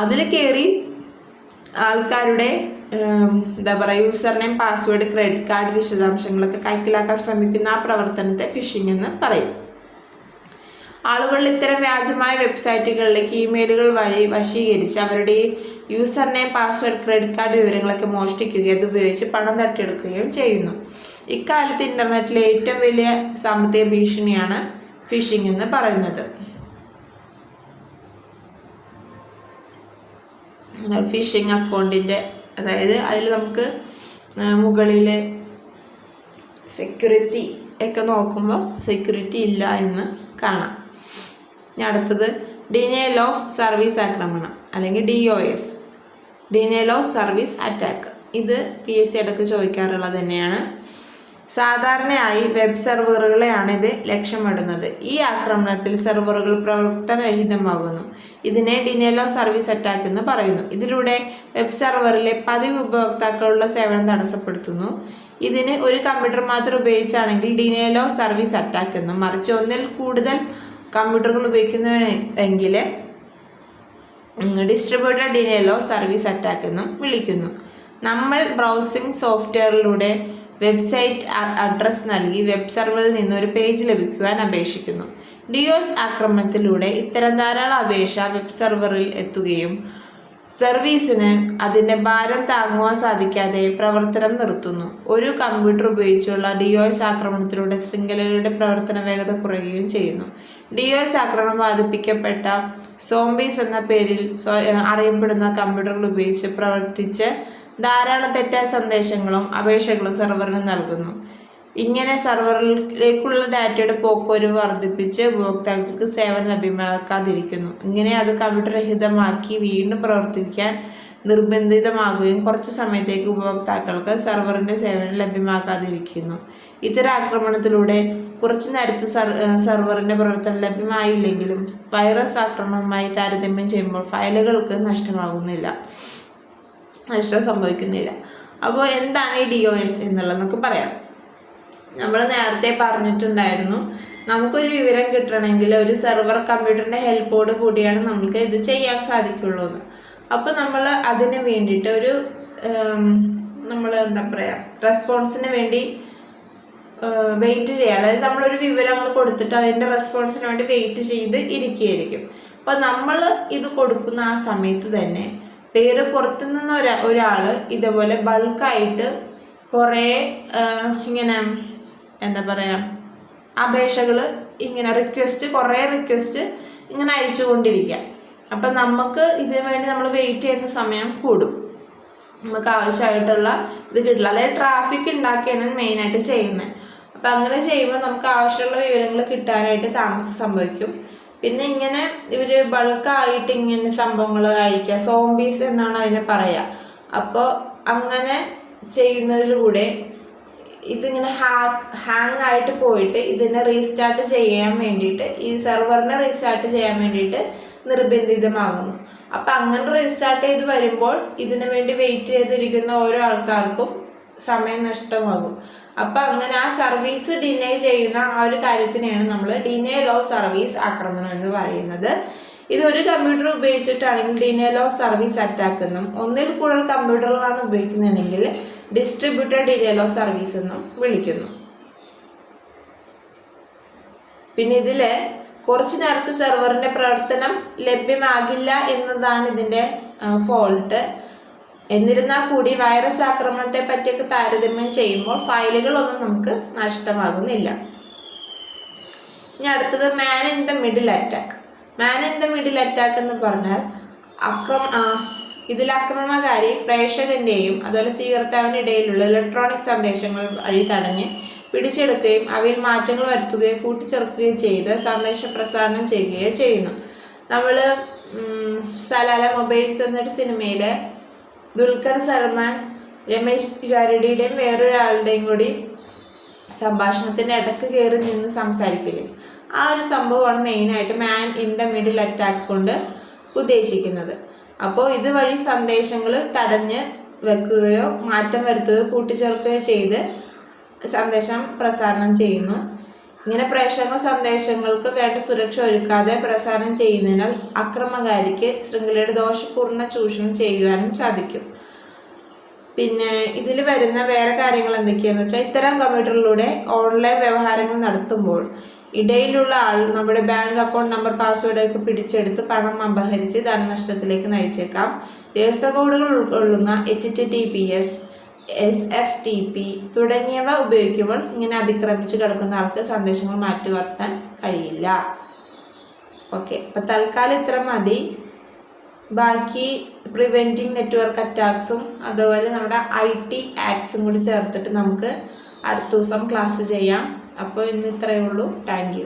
അതിൽ കയറി ആൾക്കാരുടെ user name, password, credit card വിശദാംശങ്ങളൊക്കെ കൈക്കലാക്കാൻ ശ്രമിക്കുന്ന ആ പ്രവർത്തനത്തെ ഫിഷിംഗ് എന്ന് പറയും. ആളുകൾ ഇത്തരം വ്യാജമായ വെബ്സൈറ്റുകളിലേക്ക് ഇമെയിലുകൾ വഴി വശീകരിച്ച് അവരുടെ user name, password, credit card വിവരങ്ങളൊക്കെ മോഷ്ടിക്കുകയും അതുപയോഗിച്ച് പണം തട്ടിയെടുക്കുകയും ചെയ്യുന്നു. ഇക്കാലത്ത് ഇൻ്റർനെറ്റിലെ ഏറ്റവും വലിയ സാമ്പത്തിക ഭീഷണിയാണ് ഫിഷിംഗ് എന്ന് പറയുന്നത്. ഫിഷിംഗ് അക്കൗണ്ടിൻ്റെ അതായത് അതിൽ നമുക്ക് മുകളിൽ സെക്യൂരിറ്റി ഒക്കെ നോക്കുമ്പോൾ സെക്യൂരിറ്റി ഇല്ല എന്ന് കാണാം. ഇനി അടുത്തത് ഡിനയൽ ഓഫ് സർവീസ് ആക്രമണം അല്ലെങ്കിൽ DOS, denial of service attack. ഇത് PSC ഇടയ്ക്ക് ചോദിക്കാറുള്ളത് തന്നെയാണ്. സാധാരണയായി വെബ് സെർവറുകളെയാണ് ഇത് ലക്ഷ്യമിടുന്നത്. ഈ ആക്രമണത്തിൽ സെർവറുകൾ പ്രവർത്തനരഹിതമാകുന്നു. ഇതിനെ ഡിനയൽ ഓഫ് സർവീസ് അറ്റാക്ക് എന്ന് പറയുന്നു. ഇതിലൂടെ വെബ് സെർവറിലെ പതിവ് ഉപഭോക്താക്കളുടെ സേവനം തടസ്സപ്പെടുത്തുന്നു. ഇതിന് ഒരു കമ്പ്യൂട്ടർ മാത്രം ഉപയോഗിച്ചാണെങ്കിൽ ഡിനയൽ ഓഫ് സർവീസ് അറ്റാക്ക് എന്നും, മറിച്ച് ഒന്നിൽ കൂടുതൽ കമ്പ്യൂട്ടറുകൾ ഉപയോഗിക്കുന്നുവെങ്കിൽ distributed denial of service attack എന്നും വിളിക്കുന്നു. നമ്മൾ ബ്രൗസിംഗ് സോഫ്റ്റ്വെയറിലൂടെ വെബ്സൈറ്റ് അഡ്രസ്സ് നൽകി വെബ് സെർവറിൽ നിന്ന് ഒരു പേജ് ലഭിക്കുവാൻ അപേക്ഷിക്കുന്നു. ഡിയോസ് ആക്രമണത്തിലൂടെ ഇത്തരം ധാരാളം അപേക്ഷ വെബ് സെർവറിൽ എത്തുകയും സർവീസിന് അതിൻ്റെ ഭാരം താങ്ങുവാൻ സാധിക്കാതെ പ്രവർത്തനം നിർത്തുന്നു. ഒരു കമ്പ്യൂട്ടർ ഉപയോഗിച്ചുള്ള ഡിയോസ് ആക്രമണത്തിലൂടെ ശൃംഖലകളുടെ പ്രവർത്തന വേഗത കുറയുകയും ചെയ്യുന്നു. ഡിയോസ് ആക്രമണം ബാധിപ്പിക്കപ്പെട്ട സോംബീസ് എന്ന പേരിൽ അറിയപ്പെടുന്ന കമ്പ്യൂട്ടറുകൾ ഉപയോഗിച്ച് പ്രവർത്തിച്ച് ധാരാളം തെറ്റായ സന്ദേശങ്ങളും അപേക്ഷകളും സെർവറിന് നൽകുന്നു. ഇങ്ങനെ സെർവറിലേക്കുള്ള ഡാറ്റയുടെ പോക്കുവരവ് വർദ്ധിപ്പിച്ച് ഉപഭോക്താക്കൾക്ക് സേവനം ലഭ്യമാക്കാതിരിക്കുന്നു. ഇങ്ങനെ അത് കമ്പ്യൂട്ടർ രഹിതമാക്കി വീണ്ടും പ്രവർത്തിപ്പിക്കാൻ നിർബന്ധിതമാകുകയും കുറച്ച് സമയത്തേക്ക് ഉപഭോക്താക്കൾക്ക് സെർവറിൻ്റെ സേവനം ലഭ്യമാക്കാതിരിക്കുന്നു. ഇത്തരം ആക്രമണത്തിലൂടെ കുറച്ചു നേരത്തെ സെർവറിൻ്റെ പ്രവർത്തനം ലഭ്യമായില്ലെങ്കിലും വൈറസ് ആക്രമണവുമായി താരതമ്യം ചെയ്യുമ്പോൾ ഫയലുകൾക്ക് നഷ്ടം സംഭവിക്കുന്നില്ല. അപ്പോൾ എന്താണ് ഈ DOS എന്നുള്ളതെന്നൊക്കെ പറയാം. നമ്മൾ നേരത്തെ പറഞ്ഞിട്ടുണ്ടായിരുന്നു, നമുക്കൊരു വിവരം കിട്ടണമെങ്കിൽ ഒരു സെർവർ കമ്പ്യൂട്ടറിൻ്റെ ഹെൽപ്പോട് കൂടിയാണ് നമുക്ക് ഇത് ചെയ്യാൻ സാധിക്കുള്ളൂ എന്ന്. അപ്പോൾ നമ്മൾ അതിന് വേണ്ടിയിട്ട് ഒരു നമ്മൾ റെസ്പോൺസിന് വേണ്ടി വെയിറ്റ് ചെയ്യുക. അതായത് നമ്മളൊരു വിവരം കൊടുത്തിട്ട് അതിൻ്റെ റെസ്പോൺസിന് വേണ്ടി വെയിറ്റ് ചെയ്ത് ഇരിക്കുകയായിരിക്കും. അപ്പോൾ നമ്മൾ ഇത് കൊടുക്കുന്ന ആ സമയത്ത് തന്നെ വേറെ പുറത്തുനിന്ന് ഒരാൾ ഇതേപോലെ ബൾക്കായിട്ട് കുറേ ഇങ്ങനെ അപേക്ഷകൾ ഇങ്ങനെ കുറേ റിക്വസ്റ്റ് ഇങ്ങനെ അയച്ചുകൊണ്ടിരിക്കുക. അപ്പം നമുക്ക് ഇതിനു വേണ്ടി നമ്മൾ വെയിറ്റ് ചെയ്യുന്ന സമയം കൂടും, നമുക്ക് ആവശ്യമായിട്ടുള്ള ഇത് കിട്ടില്ല. അതായത് ട്രാഫിക് ഉണ്ടാക്കിയാണ് മെയിനായിട്ട് ചെയ്യുന്നത്. അപ്പം അങ്ങനെ ചെയ്യുമ്പോൾ നമുക്ക് ആവശ്യമുള്ള വിവരങ്ങൾ കിട്ടാനായിട്ട് താമസം സംഭവിക്കും. പിന്നെ ഇങ്ങനെ ഇവർ ബൾക്കായിട്ട് ഇങ്ങനെ സംഭവങ്ങൾ അയക്കുക, സോംബീസ് എന്നാണ് അതിനെ പറയുക. അപ്പോൾ അങ്ങനെ ചെയ്യുന്നതിലൂടെ ഇതിങ്ങനെ ഹാങ് ആയിട്ട് പോയിട്ട് ഇതിനെ റീസ്റ്റാർട്ട് ചെയ്യാൻ വേണ്ടിയിട്ട്, ഈ സെർവറിനെ റീസ്റ്റാർട്ട് ചെയ്യാൻ വേണ്ടിയിട്ട് നിർബന്ധിതമാകുന്നു. അപ്പം അങ്ങനെ റീസ്റ്റാർട്ട് ചെയ്ത് വരുമ്പോൾ ഇതിനു വേണ്ടി വെയിറ്റ് ചെയ്തിരിക്കുന്ന ഓരോ ആൾക്കാർക്കും സമയം നഷ്ടമാകും. അപ്പം അങ്ങനെ ആ സർവീസ് ഡിനൈ ചെയ്യുന്ന ആ ഒരു കാര്യത്തിനെയാണ് നമ്മൾ ഡിനയൽ ഓഫ് സർവീസ് ആക്രമണം എന്ന് പറയുന്നത്. ഇതൊരു കമ്പ്യൂട്ടർ ഉപയോഗിച്ചിട്ടാണെങ്കിൽ ഡിനയൽ ഓഫ് സർവീസ് അറ്റാക്ക് എന്നും, ഒന്നിൽ കൂടുതൽ കമ്പ്യൂട്ടറുകളാണ് ഉപയോഗിക്കുന്നതെങ്കിൽ ഡിസ്ട്രിബ്യൂട്ടഡ് ഡിനയൽ ഓഫ് സർവീസ് എന്നും വിളിക്കുന്നു. പിന്നെ ഇതിൽ കുറച്ച് നേരത്തെ സെർവറിൻ്റെ പ്രവർത്തനം ലഭ്യമാകില്ല എന്നതാണ് ഇതിൻ്റെ ഫോൾട്ട്. എന്നിരുന്നാൽ കൂടി വൈറസ് ആക്രമണത്തെ പറ്റിയൊക്കെ താരതമ്യം ചെയ്യുമ്പോൾ ഫയലുകളൊന്നും നമുക്ക് നഷ്ടമാകുന്നില്ല. ഇനി അടുത്തത് man in the middle attack. Man in the middle attack എന്ന് പറഞ്ഞാൽ ഇതിൽ ആക്രമണകാരി പ്രേക്ഷകൻ്റെയും അതുപോലെ സ്വീകർത്താവിൻ്റെ ഇടയിലുള്ള ഇലക്ട്രോണിക് സന്ദേശങ്ങൾ വഴി തടഞ്ഞ് പിടിച്ചെടുക്കുകയും അവയിൽ മാറ്റങ്ങൾ വരുത്തുകയും കൂട്ടിച്ചേർക്കുകയും ചെയ്ത് സന്ദേശ പ്രസാരണം ചെയ്യുകയോ ചെയ്യുന്നു. നമ്മൾ സലാല മൊബൈൽസ് എന്നൊരു സിനിമയിൽ ദുൽഖർ സൽമാൻ രമേശ് പിഷാരടിയുടെയും വേറൊരാളുടെയും കൂടി സംഭാഷണത്തിൻ്റെ ഇടയ്ക്ക് കയറി നിന്ന് സംസാരിക്കില്ലേ, ആ ഒരു സംഭവമാണ് മെയിനായിട്ട് man in the middle attack കൊണ്ട് ഉദ്ദേശിക്കുന്നത്. അപ്പോൾ ഇതുവഴി സന്ദേശങ്ങൾ തടഞ്ഞ് വെക്കുകയോ മാറ്റം വരുത്തുകയോ കൂട്ടിച്ചേർക്കുകയോ ചെയ്ത് സന്ദേശം പ്രസാരണം ചെയ്യുന്നു. ഇങ്ങനെ പ്രേക്ഷകർ സന്ദേശങ്ങൾക്ക് വേണ്ട സുരക്ഷ ഒരുക്കാതെ പ്രസാരണം ചെയ്യുന്നതിനാൽ അക്രമകാരിക്ക് ശൃംഖലയുടെ ദോഷപൂർണ്ണ ചൂഷണം ചെയ്യുവാനും സാധിക്കും. പിന്നെ ഇതിൽ വരുന്ന വേറെ കാര്യങ്ങൾ എന്തൊക്കെയാണെന്ന് വെച്ചാൽ, ഇത്തരം കമ്പ്യൂട്ടറിലൂടെ ഓൺലൈൻ വ്യവഹാരങ്ങൾ നടത്തുമ്പോൾ ഇടയിലുള്ള ആൾ നമ്മുടെ ബാങ്ക് അക്കൗണ്ട് നമ്പർ പാസ്വേഡൊക്കെ പിടിച്ചെടുത്ത് പണം അപഹരിച്ച് ധനനഷ്ടത്തിലേക്ക് നയിച്ചേക്കാം. രഹസ്യ കോഡുകൾ ഉൾക്കൊള്ളുന്ന HTTPS, SFTP തുടങ്ങിയവ ഉപയോഗിക്കുമ്പോൾ ഇങ്ങനെ അതിക്രമിച്ച് കിടക്കുന്ന ആൾക്ക് സന്ദേശങ്ങൾ മാറ്റി വരുത്താൻ കഴിയില്ല. ഓക്കെ, അപ്പം തൽക്കാലം ഇത്ര മതി. ബാക്കി പ്രിവെൻറ്റിംഗ് നെറ്റ്വർക്ക് അറ്റാക്സും അതുപോലെ നമ്മുടെ IT ആക്ട്സും കൂടി ചേർത്തിട്ട് നമുക്ക് അടുത്ത ദിവസം ക്ലാസ് ചെയ്യാം. അപ്പോൾ ഇന്ന് ഇത്രയേ ഉള്ളൂ. Thank you.